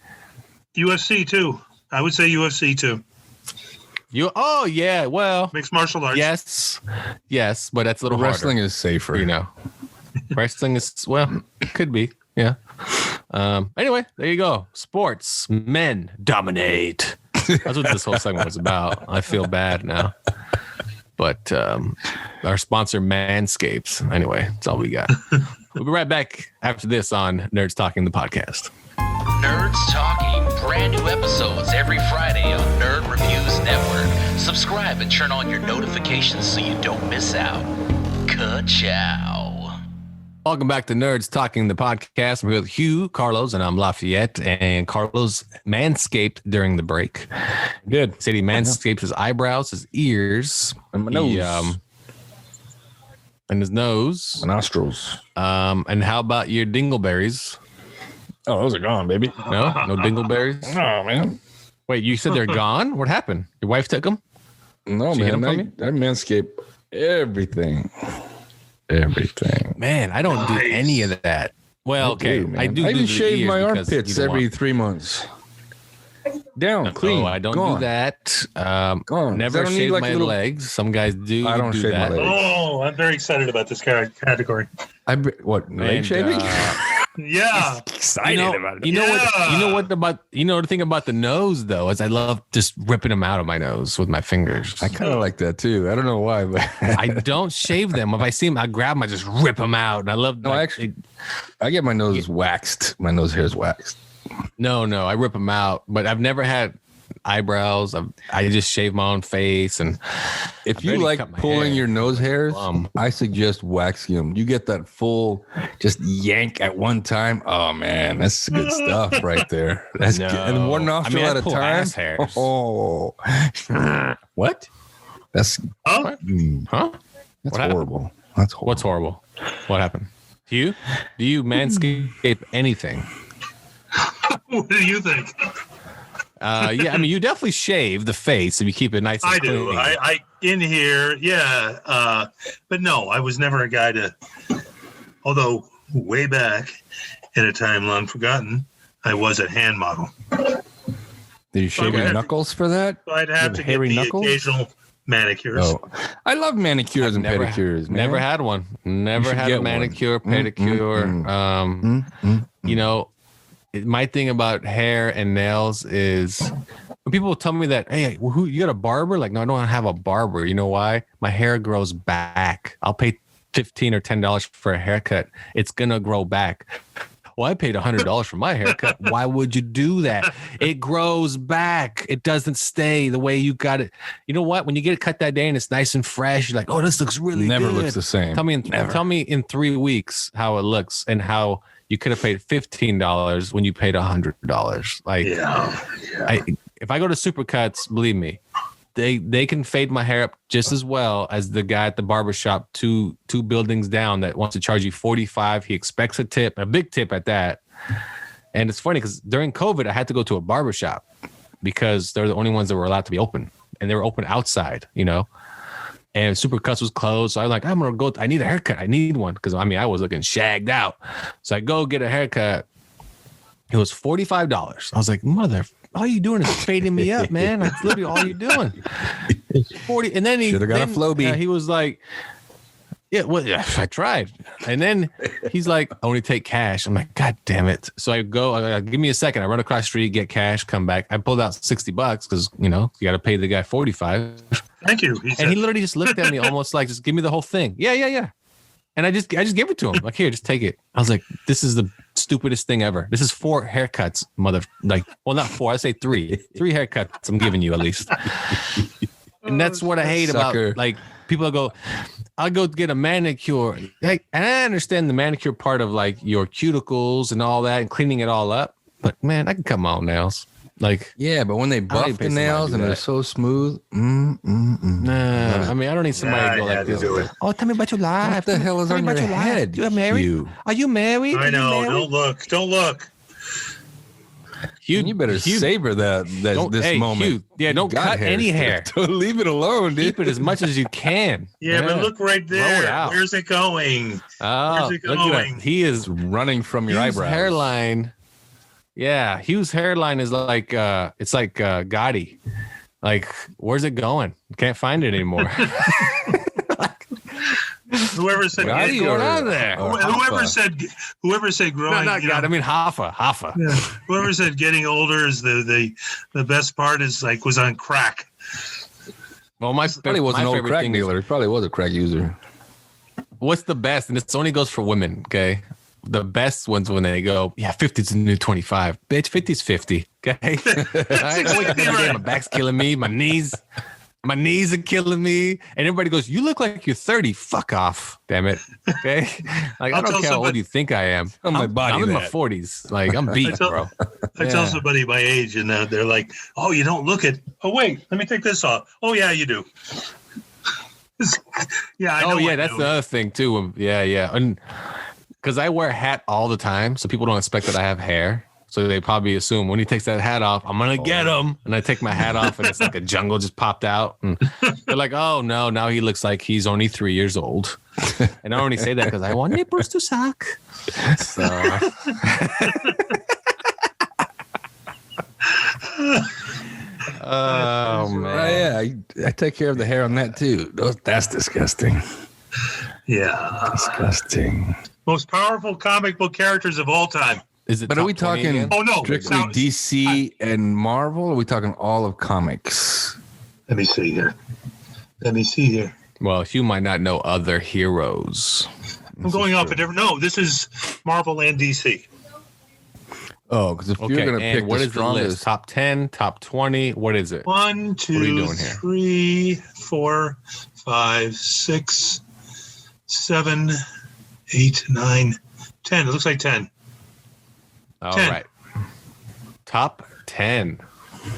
UFC, too. I would say UFC, too. Well, mixed martial arts. Yes, but that's a little wrestling harder. is safer. Wrestling is, well, it could be. Yeah. Anyway, there you go. Sports, men dominate. That's what this whole segment was about. I feel bad now. But our sponsor, Manscapes. Anyway, that's all we got. We'll be right back after this on Nerds Talking, the podcast. Nerds Talking, brand new episodes every Friday on Nerd Reviews Network. Subscribe and turn on your notifications so you don't miss out. Ka-chow. Welcome back to Nerds Talking, the podcast. We're with Hugh, Carlos, and I'm Lafayette. And Carlos manscaped during the break. Good. Said he manscaped his eyebrows, his ears, And my nose. and his nose. My nostrils. And how about your dingleberries? Oh, those are gone, baby. No dingleberries. Oh, man. Wait, you said they're gone? What happened? Your wife took them? No, She hid man. them from I manscape everything. Everything. Man, I don't do Nice. any of that. Well, okay. man. I do. I even the shave ears my because armpits you don't every want- 3 months. Down, clean. Oh, I don't gone. do that. Gone. Never I don't need, shave like, my a little- legs. Some guys do. I don't do shave my that. legs. Oh, I'm very excited about this category. What? Leg And, shaving? Yeah. Excited about it. You know Yeah. what the thing about the nose though is I love just ripping them out of my nose with my fingers. I kind of like that too. I don't know why, but I don't shave them. If I see them, I grab them, I just rip them out. And I love. No, like, actually- I get my nose waxed. My nose hair is waxed. no, I rip them out. But I've never had eyebrows. I just shave my own face, and If I've you already like cut my pulling hair. your nose hairs, Plum. I suggest waxing them. You get that full just yank at one time. Oh man, that's good stuff right there. That's No. good. And one nostril I at a pull time. ass hairs. Oh, what? That's Oh, huh? that's What happened? horrible. That's horrible. What's horrible? What happened? Hugh, do you manscape anything? what do you think? Yeah, I mean, you definitely shave the face if you keep it nice and I do. clean. I in here, yeah. But no, I was never a guy to. Although way back in a time long forgotten, I was a hand model. Did you shave Okay. your knuckles for that? So I'd have have to get hairy the knuckles? occasional manicures. Oh, I love manicures and pedicures. Man. Never had one. Never should had get a one. manicure, pedicure. You know, my thing about hair and nails is when people tell me that, hey, who you got a barber? Like, no, I don't have a barber. You know why? My hair grows back. I'll pay $15 or $10 for a haircut. It's gonna grow back. Well, I paid $100 for my haircut. Why would you do that? It grows back. It doesn't stay the way you got it. You know what? When you get it cut that day and it's nice and fresh, you're like, oh, this looks really Never good. looks the same. Tell me Never. in 3 weeks how it looks and how you could have paid $15 when you paid $100. Like, Yeah. if I go to Supercuts, believe me, they can fade my hair up just as well as the guy at the barbershop two buildings down that wants to charge you $45. He expects a tip, a big tip at that. And it's funny because during COVID, I had to go to a barbershop because they're the only ones that were allowed to be open, and they were open outside, you know. And Supercuts was closed, so I was like, I'm gonna go. I need a haircut. I need one because I was looking shagged out. So I go get a haircut. It was $45. I was like, mother. All you doing is fading me up, man. That's literally all you're doing. 40, and then he Shoulda got a then, Flowbee. he was like, "Yeah, well, yeah, I tried." And then he's like, "I only take cash." I'm like, "God damn it!" So I go, give me a second. I run across the street, get cash, come back. I pulled out $60 because you got to pay the guy $45. Thank you. And he literally just looked at me almost like, "Just give me the whole thing." Yeah. And I just gave it to him. Like, here, just take it. I was like, this is the stupidest thing ever. This is 4 haircuts, not 4. I say 3. 3 haircuts I'm giving you at least. And that's what I hate Sucker. about like people go, I'll go get a manicure. Like, and I understand the manicure part of like your cuticles and all that and cleaning it all up. But man, I can cut my own nails. Like, Yeah, but when they buff pay the somebody to nails do and they're that. so smooth, nah, I mean, I don't need somebody to go like this. Oh, tell me about your life. what the hell is Tell on me your about life. head? You are married? Hugh? Are you married? I Are you know. married? Don't look. Hugh, You better Hugh, savor this hey, moment. Hugh, yeah, don't God cut any still. hair. Don't leave it alone, dude. Keep it as much as you can. Yeah, but look right Grow it there. out. Where's it going? Oh, Where's it look at going? that. He is running from your Hugh's eyebrows. hairline. Yeah, Hugh's hairline is like it's like Gotti. Like, where's it going? Can't find it anymore. Whoever said What is going on there? whoever said growing. No, not God. I mean, Hoffa. Yeah, whoever said getting older is the best part is like was on crack. Well, my Probably was an old crack dealer. He probably was a crack user. What's the best? And this only goes for women, okay? The best ones when they go, 50's the new 25. Bitch, 50's 50, okay? I wake up every day, my back's killing me, my knees are killing me, and everybody goes, you look like you're 30. Fuck off, damn it, okay? Like, I don't care how old you think I am. I'm in my 40s. Like, I'm beat, bro. I tell somebody my age, and they're like, oh, you don't look it. Oh, wait, let me take this off. Oh, yeah, you do. Yeah, I know. Oh, yeah, that's the other thing, too. Yeah. And because I wear a hat all the time, so people don't expect that I have hair. So they probably assume when he takes that hat off, I'm going to get him. And I take my hat off and it's like a jungle just popped out. And they're like, oh, no, now he looks like he's only 3 years old. And I only say that because I want nipples to suck. So. Oh, man. Yeah, I take care of the hair on that too. That's disgusting. Yeah. Disgusting. Most powerful comic book characters of all time. Is it? But are we talking strictly Now, DC and Marvel? Or are we talking all of comics? Let me see here. Well, Hugh might not know other heroes. I'm going off a different. No, this is Marvel and DC. Oh, because if you're going to pick what the is the list? strongest, Top 10, top 20? What is it? 1, 2, 3, 4, 5, 6, 7, 8, 9, 10. It looks like 10. All 10. right. Top 10. Oh,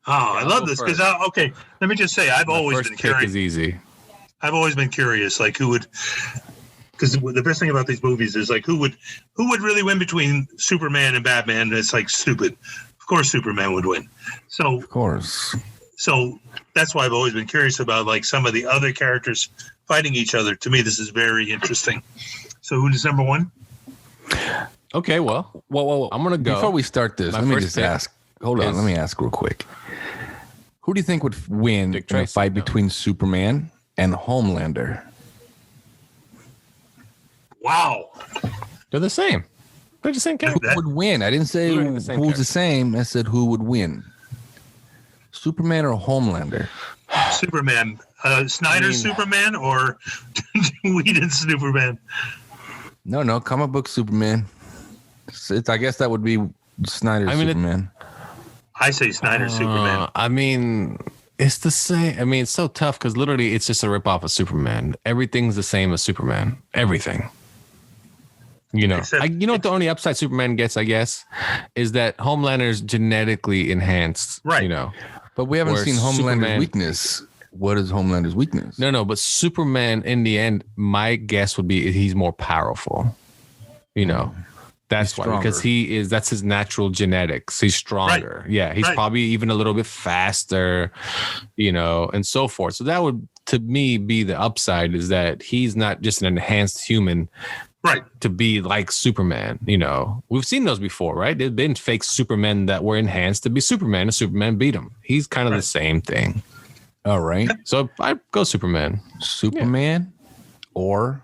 I love this because okay. Let me just say, I've always been pick curious. is easy. I've always been curious, like who would, because the best thing about these movies is like who would really win between Superman and Batman? It's like stupid. Of course, Superman would win. So of course. So that's why I've always been curious about like some of the other characters fighting each other. To me, this is very interesting. So who is number one? Okay, well, I'm gonna go. Before we start this, let me just ask. Hold on, let me ask real quick. Who do you think would win in a fight between Superman and Homelander? Wow, they're the same. They're the same character. Who would win? I didn't say who's the same. I said who would win. Superman or Homelander? Superman. Snyder's Superman or Whedon's Superman? No, comic book Superman. I guess that would be Snyder's Superman. I say Snyder's Superman. I mean, it's the same. I mean, it's so tough because literally it's just a ripoff of Superman. Everything's the same as Superman. Everything. You know, you know what the only upside Superman gets, I guess, is that Homelander's genetically enhanced. Right. You know, but we haven't seen Homelander's weakness. What is Homelander's weakness? No, but Superman, in the end, my guess would be he's more powerful. You know, that's why, because that's his natural genetics. He's stronger. Right. Yeah, he's probably even a little bit faster, you know, and so forth. So that would, to me, be the upside, is that he's not just an enhanced human. Right. To be like Superman, you know, we've seen those before, right? There've been fake Supermen that were enhanced to be Superman, and Superman beat him. He's kind of the same thing. All right. So I'd go Superman. Superman or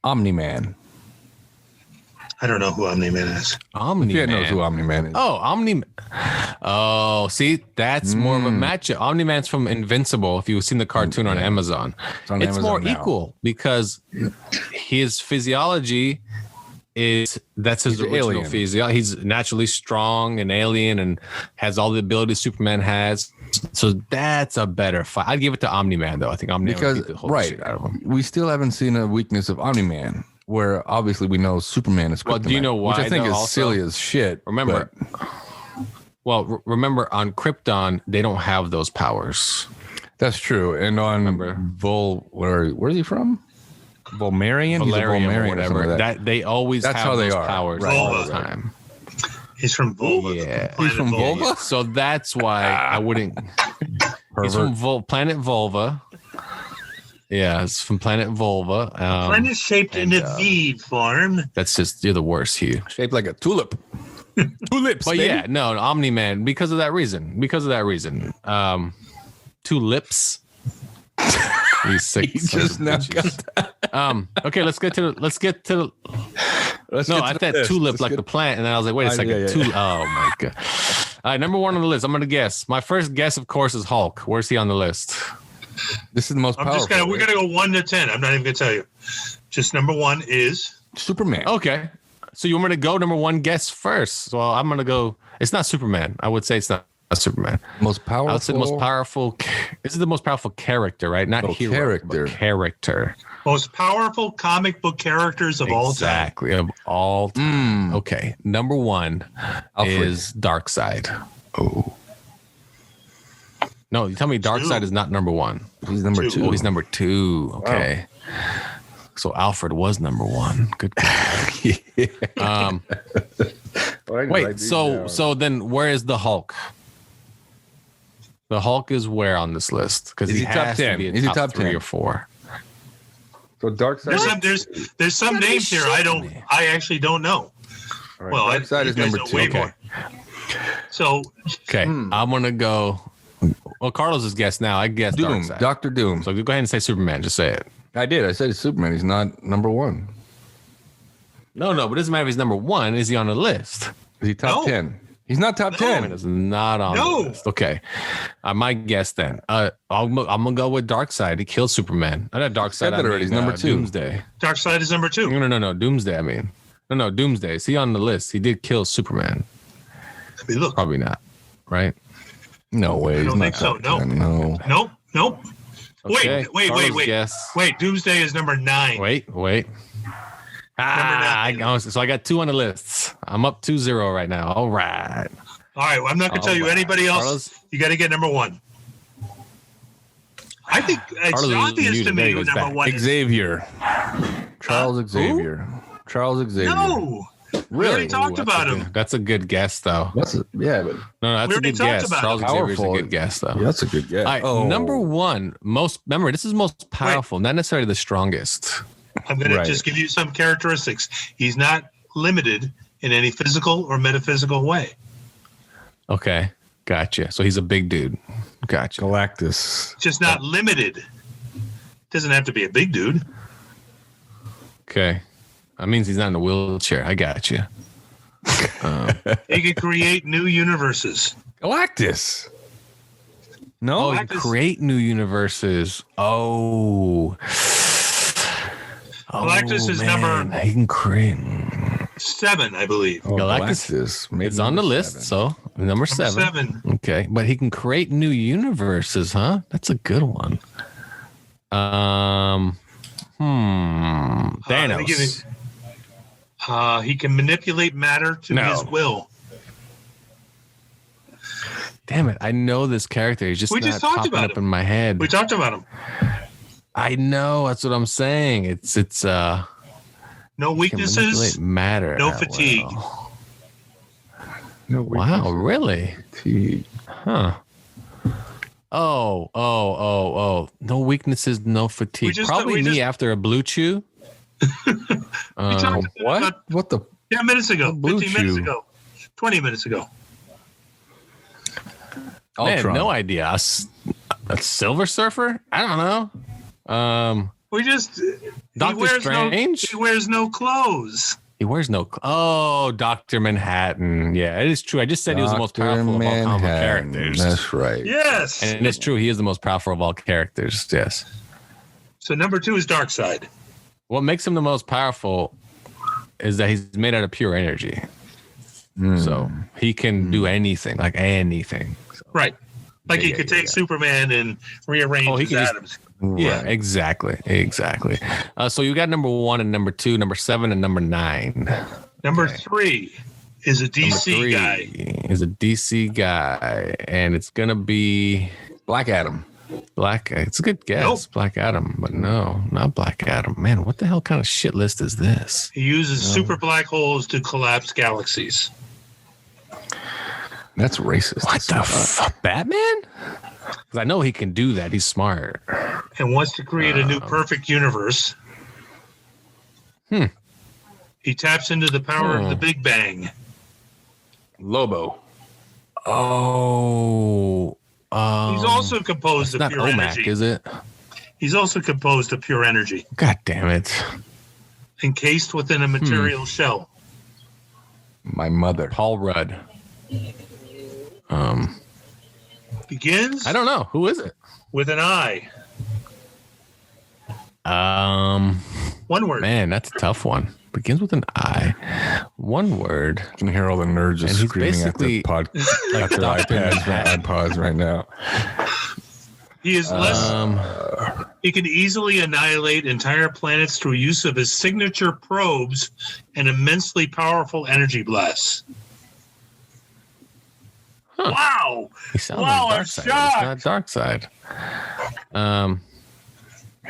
Omni-Man. I don't know who Omni-Man is. Omni-Man knows who Omni-Man is. Oh, Omni-Man. Oh, see, that's more of a matchup. Omni-Man's from Invincible. If you've seen the cartoon on Amazon, it's more equal because his physiology that's his original physiology. He's naturally strong and alien and has all the abilities Superman has. So that's a better fight. I'd give it to Omni-Man, though. I think Omni-Man would beat the whole shit out of him. We still haven't seen a weakness of Omni-Man, where obviously we know Superman is kryptonite. Well, do you know why? Which I think is silly as shit. Remember on Krypton, they don't have those powers. That's true. And on where is he from? Valerian or whatever. That they always have those powers all the time. He's from Volva. Yeah. He's from Volva? Yeah. So that's why I wouldn't. He's from planet Volva. Yeah, it's from planet Volva. Planet shaped in a V form. That's just, you're the worst, Hugh. Shaped like a tulip. Tulips. But yeah, no, Omni-Man, because of that reason. Two lips. He's sick. He just now got that. Okay, let's get to I said tulip like the plant, and then I was like, wait a second, tulip. Oh my god! All right, number one on the list. I'm gonna guess. My first guess, of course, is Hulk. Where's he on the list? This is the most powerful. We're gonna go 1 to 10. I'm not even gonna tell you. Just number one is Superman. Okay, so you want me to go number one guess first? Well, I'm gonna go. It's not Superman. I would say it's not Superman. Most powerful. I would say the most powerful. This is the most powerful character, right? Not hero, character. But character. most powerful comic book characters of all time. Exactly, of all time. Okay, number one is Darkseid. Oh. No, you tell me Darkseid is not number one. He's number two. Oh, he's number two. Okay. Wow. So Alfred was number one. Good. Wait. So then where is the Hulk? The Hulk is where on this list? Because he has to be a top 3 or 4. So Darkseid. There's some names here I actually don't know. Right. Well, Darkseid is number 2. Okay. So I'm gonna go. Well, Carlos is guessed now. I guess Doom, Darkseid. Dr. Doom. So go ahead and say Superman. Just say it. I did. I said it's Superman. He's not number 1. No, but it doesn't matter if he's number 1. Is he on the list? Is he top 10? He's not top 10. He's not on the list. Okay. I might guess then. I'm gonna go with Darkseid. He killed Superman. I know Darkseid. already. He's number 2. Doomsday. Darkseid is number 2. No. Doomsday. I mean, no. Doomsday. Is he on the list? He did kill Superman. Let me look. Probably not. Right? No way. I don't think so. No. Nope. Okay. Wait. Yes. Wait. Doomsday is number 9. Wait. So I got 2 on the lists. I'm up 2-0 right now. All right. Well, I'm not going to tell you anybody else. Carlos? You got to get number 1. I think it's obvious to me who number 1 is. Xavier. Charles Xavier. Charles Xavier. No. We already talked about him. That's a good guess, though. But No, that's a good guess. Charles Xavier is a good guess, though. Yeah, that's a good guess. All right, number 1, remember, this is most powerful, not necessarily the strongest. I'm going to just give you some characteristics. He's not limited in any physical or metaphysical way. Okay, gotcha. So he's a big dude. Gotcha. Galactus. Just not limited. Doesn't have to be a big dude. Okay. That means he's not in a wheelchair. I got you. He can create new universes. Galactus. No, he can create new universes. Galactus is number. He can create 7, I believe. Galactus is on the list, so number 7. Okay, but he can create new universes, huh? That's a good one. Thanos. He can manipulate matter to his will. Damn it! I know this character. He's just not popping up in my head. We talked about him. I know. That's what I'm saying. It's no weaknesses, matter, no fatigue. No weaknesses. Wow, really? Fatigue. Huh. Oh. No weaknesses, no fatigue. Probably me after a blue chew. What? What the? 10 minutes ago. 15 minutes ago. 20 minutes ago. Man, no idea. A Silver Surfer? I don't know. Doctor Strange? He wears no clothes. He wears no. Dr. Manhattan. Yeah, it is true. I just said he was the most powerful of all comic characters. That's right. Yes. And it's true. He is the most powerful of all characters. Yes. So number 2 is Darkseid. What makes him the most powerful is that he's made out of pure energy. So he can do anything, like anything. So, right. Like he could take Superman and rearrange his atoms. Yeah, exactly. So you got number 1 and number 2, number 7 and number 9. Number 3 is a DC guy. Is a DC guy, and it's gonna be Black Adam. It's a good guess. Nope. Black Adam, but no, not Black Adam. Man, what the hell kind of shit list is this? He uses super black holes to collapse galaxies. That's racist. What the fuck, Batman? Because I know he can do that. He's smart. And wants to create a new perfect universe. He taps into the power of the Big Bang. Lobo. Oh. He's also composed of not pure OMAC, energy. Is it? He's also composed of pure energy, God damn it. encased within a material shell. My mother. Paul Rudd. Begins I don't know. Who is it? with an I. One word. Man, that's a tough one. Begins with an I. One word. I can hear all the nerds just And he's screaming at their, basically at their iPods right now. He is less. He can easily annihilate entire planets through use of his signature probes and immensely powerful energy blasts. Huh. Wow! He sounds Wow, like I'm Darkseid. It's not Darkseid.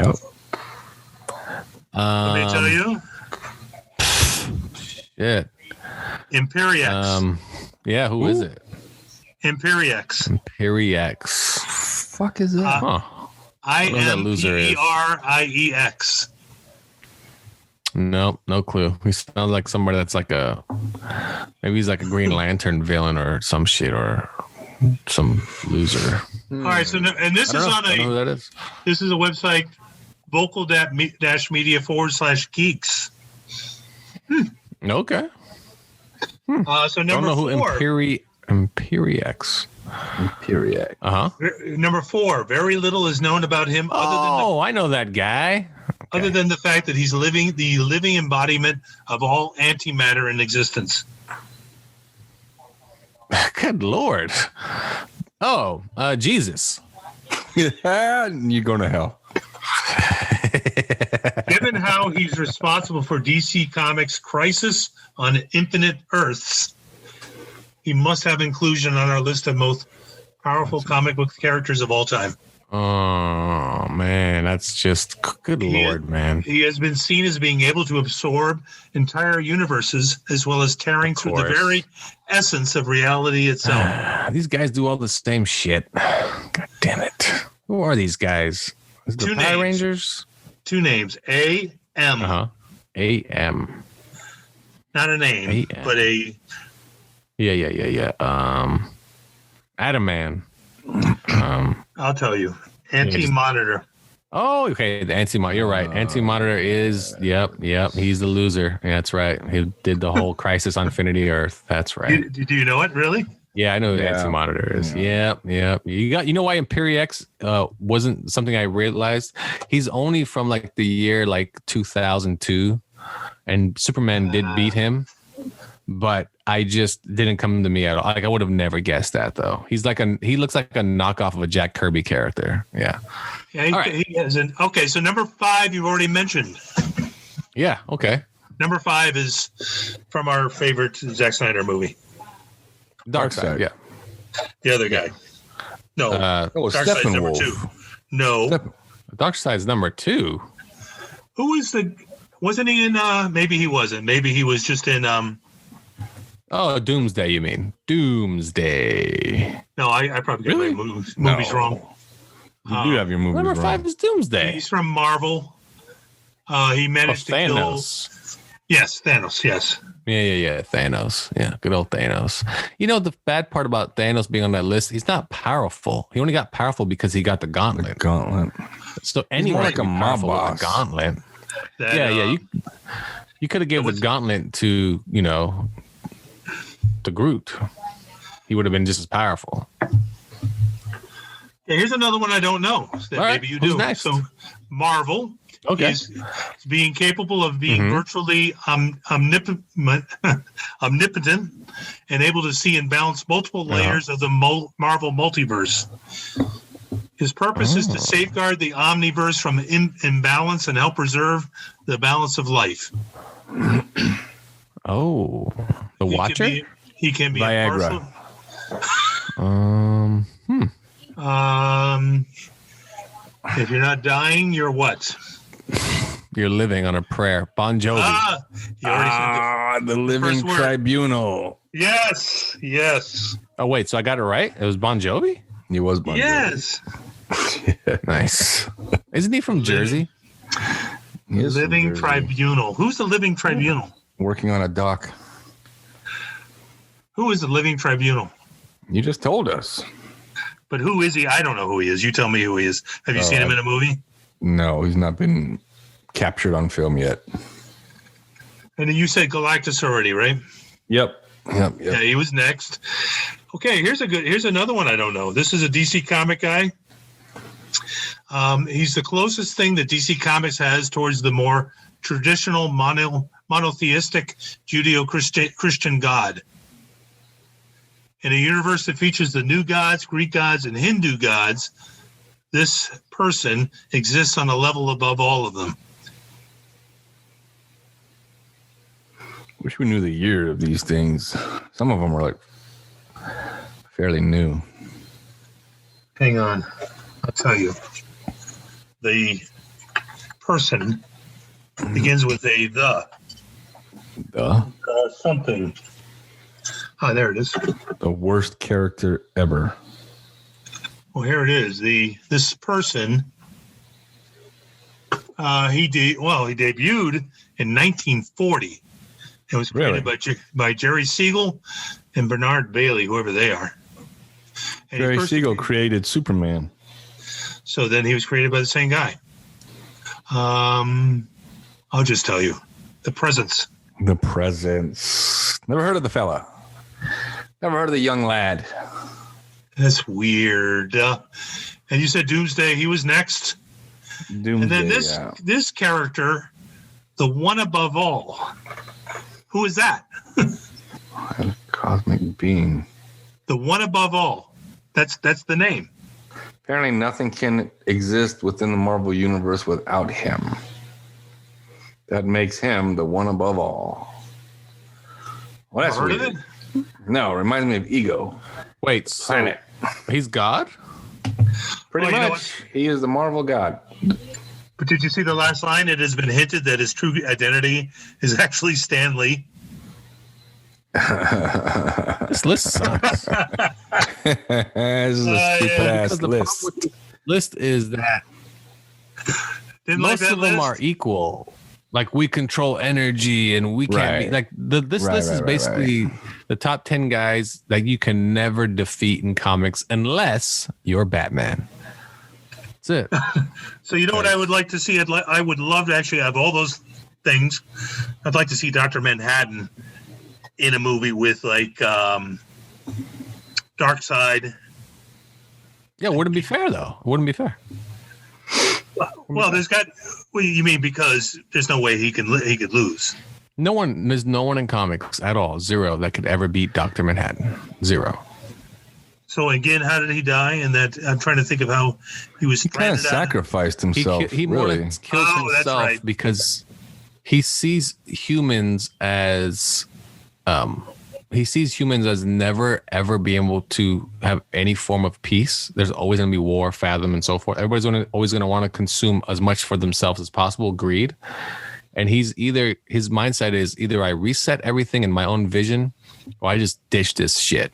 Yep. Let me tell you, Shit. Imperiex. Yeah, who is it? Imperiex. Imperiex. Fuck is that? Huh. I know who that M loser is. P E R I E X. No clue. He sounds like somebody that's like maybe he's like a Green Lantern villain or some shit or some loser. All right, so and this is on I don't know who that is. this is a website, vocal-media/geeks. Okay. So Don't number know who 4. Imperiex. Imperiac. Uh-huh. Number 4. Very little is known about him Oh, I know that guy. other than the fact that he's the living embodiment of all antimatter in existence. Good Lord. Oh, Jesus. You're going to hell. Given how he's responsible for DC Comics' Crisis on Infinite Earths, he must have inclusion on our list of most powerful comic book characters of all time. Oh, man. That's just good Lord, man. He has been seen as being able to absorb entire universes as well as tearing through the very essence of reality itself. These guys do all the same shit. God damn it. Who are these guys? Is it the Two Power names. Rangers? 2 names. A.M. Uh-huh. A.M. Not a name, A.M. but a... Yeah. Adam Man. I'll tell you. Anti-Monitor. Oh, okay. The Anti-Monitor. You're right. Anti-Monitor is, yep. He's the loser. Yeah, that's right. He did the whole Crisis on Infinity Earth. That's right. Do you know it, really? Yeah, I know who the Anti-Monitor is. Yep. You know why Imperiex wasn't something I realized? He's only from like the year like 2002, and Superman did beat him, but I just didn't come to me at all. Like I would have never guessed that though. He looks like a knockoff of a Jack Kirby character. Yeah. Yeah, he has an... Okay, so number 5 you've already mentioned. Yeah. Okay. Number 5 is from our favorite Zack Snyder movie. Darkseid. Yeah. The other guy. No. Darkseid's number 2. No. Darkseid's number 2. Who was wasn't he in maybe he wasn't. Maybe he was just in Oh, Doomsday, you mean? Doomsday. No, I probably got my movies wrong. You do have your movies Number wrong. 5 is Doomsday. He's from Marvel. He managed to kill... Thanos. Yes, Thanos, yes. Yeah. Thanos. Yeah, good old Thanos. You know, the bad part about Thanos being on that list, he's not powerful. He only got powerful because he got the gauntlet. So anyone like a mob boss. Gauntlet. That, You could have given the gauntlet to, to Groot. He would have been just as powerful. Yeah, here's another one I don't know that maybe you do. Who's next? So Marvel is being capable of being virtually omnipotent and able to see and balance multiple layers of the Marvel multiverse. His purpose is to safeguard the omniverse from imbalance and help preserve the balance of life. Oh, the Watcher? He can be Viagra. If you're not dying, you're what? You're living on a prayer. Bon Jovi. You already said The Living first word. Tribunal. Yes. Oh, wait. So I got it right? It was Bon Jovi? He was Bon Jovi. Yes. Nice. Isn't he from Jersey? He is from Living Jersey. Tribunal. Who's the Living Tribunal? Working on a dock. Who is the Living Tribunal? You just told us. But who is he? I don't know who he is. You tell me who he is. Have you seen him in a movie? No, he's not been captured on film yet. And then you said Galactus already, right? Yep. Yeah, he was next. Okay, here's another one I don't know. This is a DC comic guy. He's the closest thing that DC Comics has towards the more traditional monotheistic Judeo-Christian God. In a universe that features the new gods, Greek gods, and Hindu gods, this person exists on a level above all of them. Wish we knew the year of these things. Some of them are like fairly new. Hang on. I'll tell you. The person begins with a something. Oh, there it is. The worst character ever. Well, here it is. This person, he debuted in 1940. It was created by Jerry Siegel and Bernard Bailey, whoever they are. And Jerry Siegel created Superman. So then he was created by the same guy. I'll just tell you. The Presence. The Presence. Never heard of the fella. Never heard of the young lad. That's weird. And you said Doomsday. He was next. Doomsday, and then this character, the one above all. Who is that? Cosmic being. The one above all. That's the name. Apparently nothing can exist within the Marvel Universe without him. That makes him the one above all. Well, that's heard weird. of it? No, it reminds me of Ego. Wait, so Planet. he's God? Pretty much. He is the Marvel god. But did you see the last line? It has been hinted that his true identity is actually Stan Lee. This list sucks. This is a stupid ass list. List is that most of them are equal. Like we control energy and we can't be like this list is basically the top 10 guys that you can never defeat in comics unless you're Batman. That's it. So you know what I would like to see? I would love to actually have all those things. I'd like to see Dr. Manhattan in a movie with like Darkseid. Yeah, it wouldn't be fair though. It wouldn't be fair. Well, you mean because there's no way he could lose. There's no one in comics at all, zero, that could ever beat Dr. Manhattan. Zero. So again, how did he die? And that I'm trying to think of how he was. He kind of sacrificed himself. He more really. like kills himself because he sees humans as never ever being able to have any form of peace. There's always going to be war, fathom, and so forth. Everybody's always going to want to consume as much for themselves as possible. Greed. And his mindset is either I reset everything in my own vision or I just ditch this shit.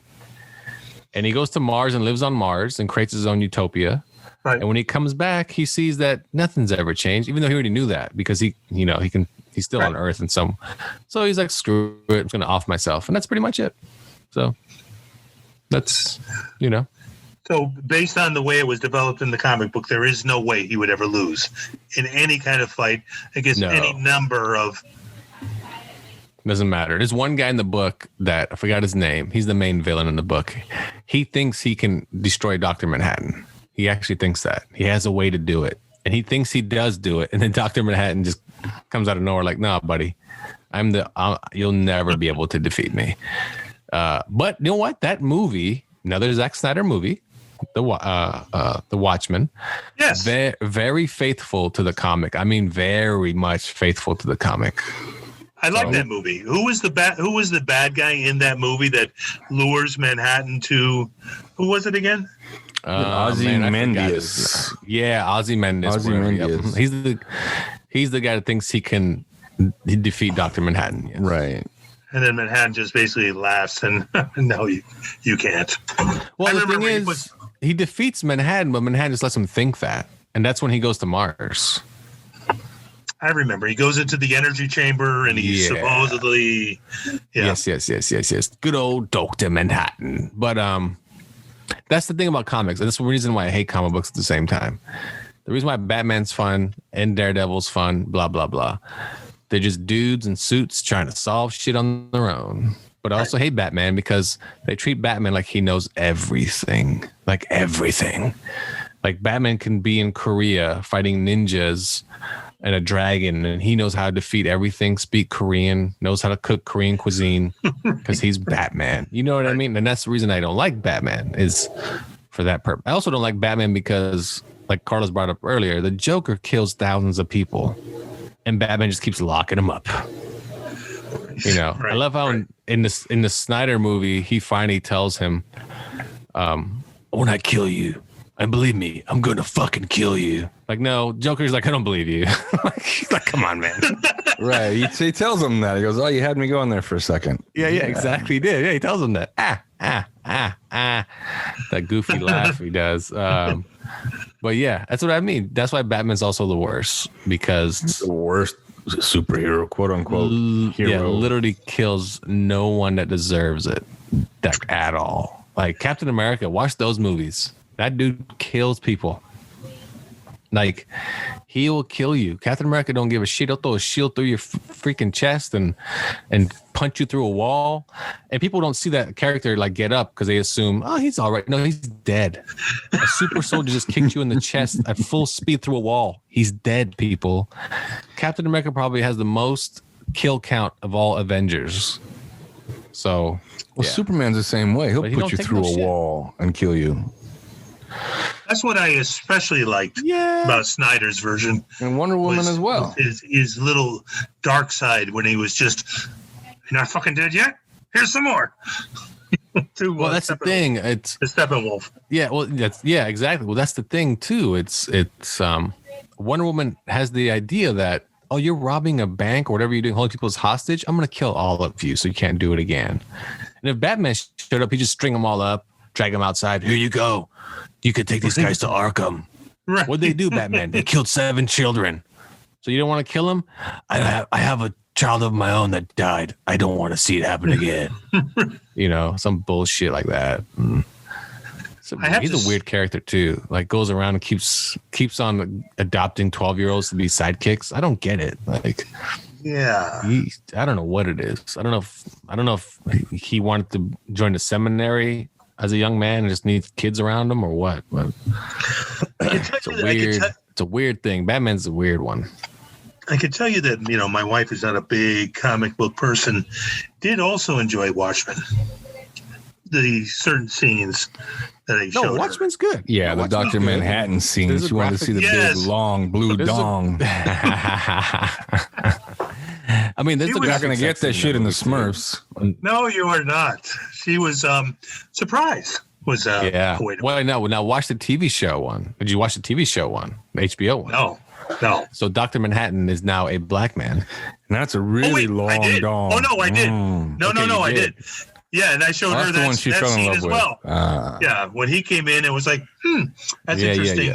And he goes to Mars and lives on Mars and creates his own utopia. Right. And when he comes back, he sees that nothing's ever changed, even though he already knew that because he's still on Earth and so he's like, screw it, I'm going to off myself. And that's pretty much it. So that's, So based on the way it was developed in the comic book, there is no way he would ever lose in any kind of fight against any number of. Doesn't matter. There's one guy in the book that I forgot his name. He's the main villain in the book. He thinks he can destroy Dr. Manhattan. He actually thinks that he has a way to do it. And he thinks he does do it. And then Dr. Manhattan just comes out of nowhere like, nah, buddy, you'll never be able to defeat me. But you know what? That movie, another Zack Snyder movie, The Watchmen. Yes. Very faithful to the comic. I mean, very much faithful to the comic. I like that movie. Who was the bad guy in that movie that lures Manhattan to? Who was it again? Ozymandias. Yeah, Ozymandias. Yep. He's the guy that thinks he can defeat Dr. Manhattan. Yes. Right. And then Manhattan just basically laughs and no, you can't. Well, the thing is, he defeats Manhattan, but Manhattan just lets him think that, and that's when he goes to Mars. I remember he goes into the energy chamber and he supposedly. Yeah. Yes. Good old Dr. Manhattan. But that's the thing about comics. And that's the reason why I hate comic books at the same time. The reason why Batman's fun and Daredevil's fun, blah, blah, blah. They're just dudes in suits trying to solve shit on their own. But I also hate Batman because they treat Batman like he knows everything. Like everything. Like Batman can be in Korea fighting ninjas and a dragon, and he knows how to defeat everything, speak Korean, knows how to cook Korean cuisine because he's Batman. You know what I mean? And that's the reason I don't like Batman is for that purpose. I also don't like Batman because, like Carlos brought up earlier, the Joker kills thousands of people and Batman just keeps locking them up. You know, I love how in the Snyder movie, he finally tells him, when I kill you, and believe me, I'm going to fucking kill you. Like, no, Joker's like, I don't believe you. like, come on, man. Right. He tells him that. He goes, oh, you had me going there for a second. Yeah, exactly. He did. Yeah, he tells him that. That goofy laugh he does. But yeah, that's what I mean. That's why Batman's also the worst, because the worst superhero, quote unquote, hero. Yeah, literally kills no one that deserves it at all. Like Captain America, watch those movies. That dude kills people. Like, he will kill you. Captain America don't give a shit. He'll throw a shield through your freaking chest and punch you through a wall. And people don't see that character like get up because they assume, oh, he's all right. No, he's dead. A super soldier just kicked you in the chest at full speed through a wall. He's dead, people. Captain America probably has the most kill count of all Avengers. So, well, Superman's the same way. He'll put you through a wall and kill you. That's what I especially liked about Snyder's version. And Wonder Woman as well. His little dark side when he was just, you're not fucking dead yet? Here's some more. Well, that's the thing. It's the Steppenwolf. Yeah, well, exactly. Well, that's the thing too. It's Wonder Woman has the idea that, oh, you're robbing a bank or whatever you're doing, holding people as hostage. I'm going to kill all of you so you can't do it again. And if Batman showed up, he'd just string them all up, drag them outside. Here you go. You could take these guys to Arkham. Right. What'd they do, Batman? They killed 7 children. So you don't want to kill them? I have a child of my own that died. I don't want to see it happen again. You know, some bullshit like that. So he's a weird character too. Like goes around and keeps on adopting 12-year-olds to be sidekicks. I don't get it. Like, yeah, I don't know what it is. I don't know if he wanted to join the seminary as a young man and just needs kids around him or what. But it's a weird thing. Batman's a weird one. I can tell you that, you know, my wife is not a big comic book person. Did also enjoy Watchmen. The certain scenes that they showed. No, Watchmen's good. Yeah, the Dr. Manhattan scenes. You want to see the big, long blue dong. I mean, you're not going to get that shit in the Smurfs. No, you are not. She was surprised. Well, no. Now watch the TV show one. Did you watch the TV show one? The HBO one? No. So Dr. Manhattan is now a black man. And that's a really long dong. Oh, no, I did. No, I did. Yeah, and I showed her that scene as well. Yeah, when he came in, it was like, that's interesting.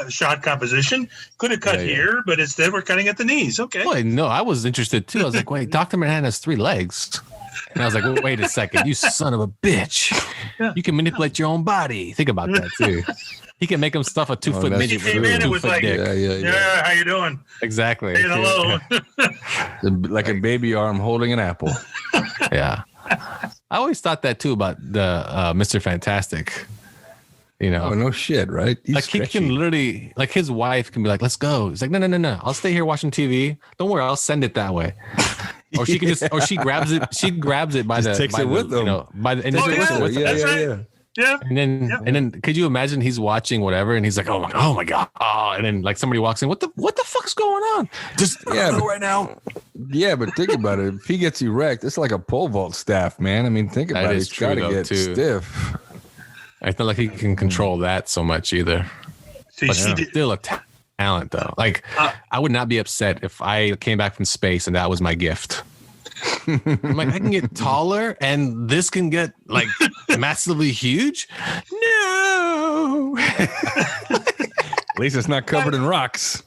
Shot composition. Could have cut here, but instead we're cutting at the knees. Okay. Well, no, I was interested too. I was like, wait, Dr. Manhattan has 3 legs. And I was like, well, wait a second, you son of a bitch. Yeah. You can manipulate your own body. Think about that too. He can make him stuff a 2-foot midget with a 2-foot dick. Yeah, how you doing? Exactly. Say hello. Like a baby arm holding an apple. Yeah. I always thought that too about the Mr. Fantastic. You know, no shit, right? He's like stretchy. He can literally, like his wife can be like, "Let's go." He's like, "No. I'll stay here watching TV. Don't worry, I'll send it that way." Or she can she grabs it. She grabs it by takes it with them. You know, Yeah. And then could you imagine he's watching whatever and he's like, oh my God. Oh, and then like somebody walks in, what the fuck's going on? Just right now. Yeah, but think about it. If he gets erect, it's like a pole vault staff, man. I mean, think about it. He's got to get stiff. It's not like he can control that so much either. But still a talent though. Like I would not be upset if I came back from space and that was my gift. I'm like, I can get taller and this can get like massively huge. No. At least it's not covered in rocks.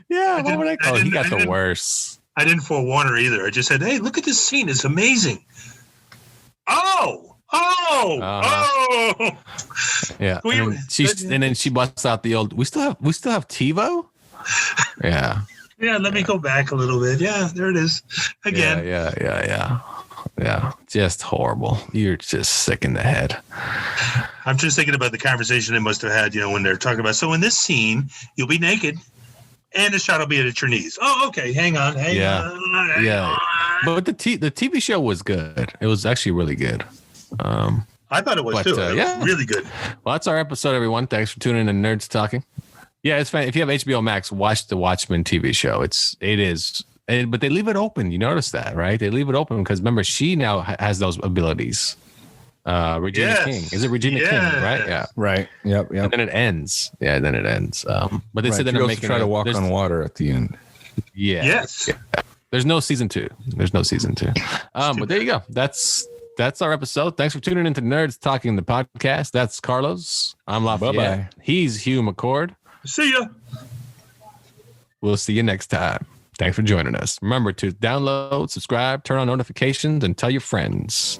Yeah. What would I call it? He got the worst. I didn't forewarn her either. I just said, hey, look at this scene. It's amazing. Oh, Oh, Yeah. And then she busts out the old. We still have TiVo. Yeah. Yeah. Let me go back a little bit. Yeah, there it is again. Yeah. Just horrible. You're just sick in the head. I'm just thinking about the conversation they must have had, when they're talking about. So in this scene, you'll be naked, and the shot will be at your knees. Oh, okay. Hang on. Hang on. But the TV show was good. It was actually really good. I thought it was too. It was really good. Well, that's our episode, everyone. Thanks for tuning in to Nerds Talking. Yeah, it's fine. If you have HBO Max, watch the Watchmen TV show. It is. But they leave it open. You notice that, right? They leave it open because remember, she now has those abilities. Regina King. Is it Regina King? Right? Yeah. Right. Yep. And then it ends. Yeah. Then it ends. But they said they're making try to walk on water at the end. Yeah. Yes. Yeah. There's no season 2. But there you go. That's our episode. Thanks for tuning into Nerds Talking the podcast. That's Carlos. I'm Lafayette. Bye-bye. He's Hugh McCord. See ya. We'll see you next time. Thanks for joining us. Remember to download, subscribe, turn on notifications, and tell your friends.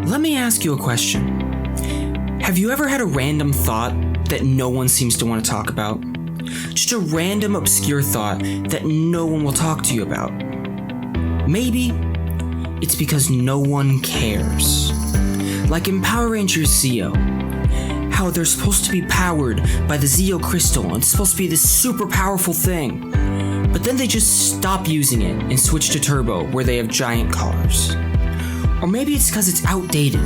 Let me ask you a question. Have you ever had a random thought that no one seems to want to talk about? Just a random obscure thought that no one will talk to you about. Maybe it's because no one cares. Like in Power Rangers Zeo, how they're supposed to be powered by the Zeo crystal and it's supposed to be this super powerful thing. But then they just stop using it and switch to Turbo where they have giant cars. Or maybe it's because it's outdated.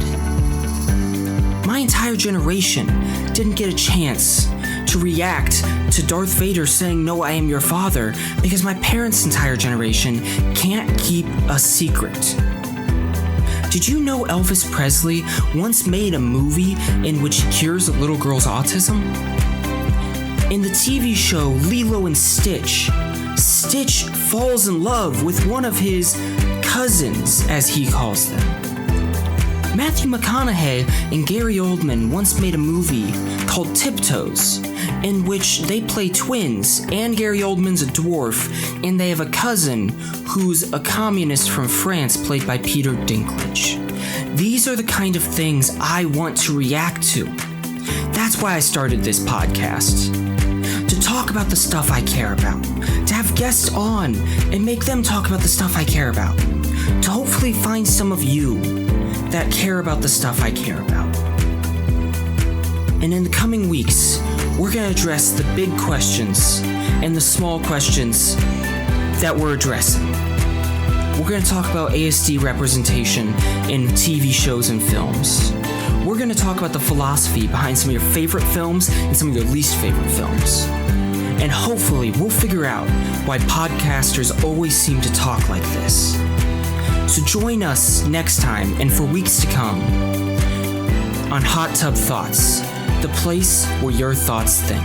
My entire generation didn't get a chance to react to Darth Vader saying, "No, I am your father," because my parents' entire generation can't keep a secret. Did you know Elvis Presley once made a movie in which he cures a little girl's autism? In the TV show Lilo and Stitch, Stitch falls in love with one of his cousins, as he calls them. Matthew McConaughey and Gary Oldman once made a movie called Tiptoes, in which they play twins, and Gary Oldman's a dwarf, and they have a cousin who's a communist from France played by Peter Dinklage. These are the kind of things I want to react to. That's why I started this podcast. To talk about the stuff I care about. To have guests on and make them talk about the stuff I care about. To hopefully find some of you that care about the stuff I care about. And in the coming weeks, we're going to address the big questions and the small questions that we're addressing. We're going to talk about ASD representation in TV shows and films. We're going to talk about the philosophy behind some of your favorite films and some of your least favorite films. And hopefully we'll figure out why podcasters always seem to talk like this. So join us next time and for weeks to come on Hot Tub Thoughts, the place where your thoughts think.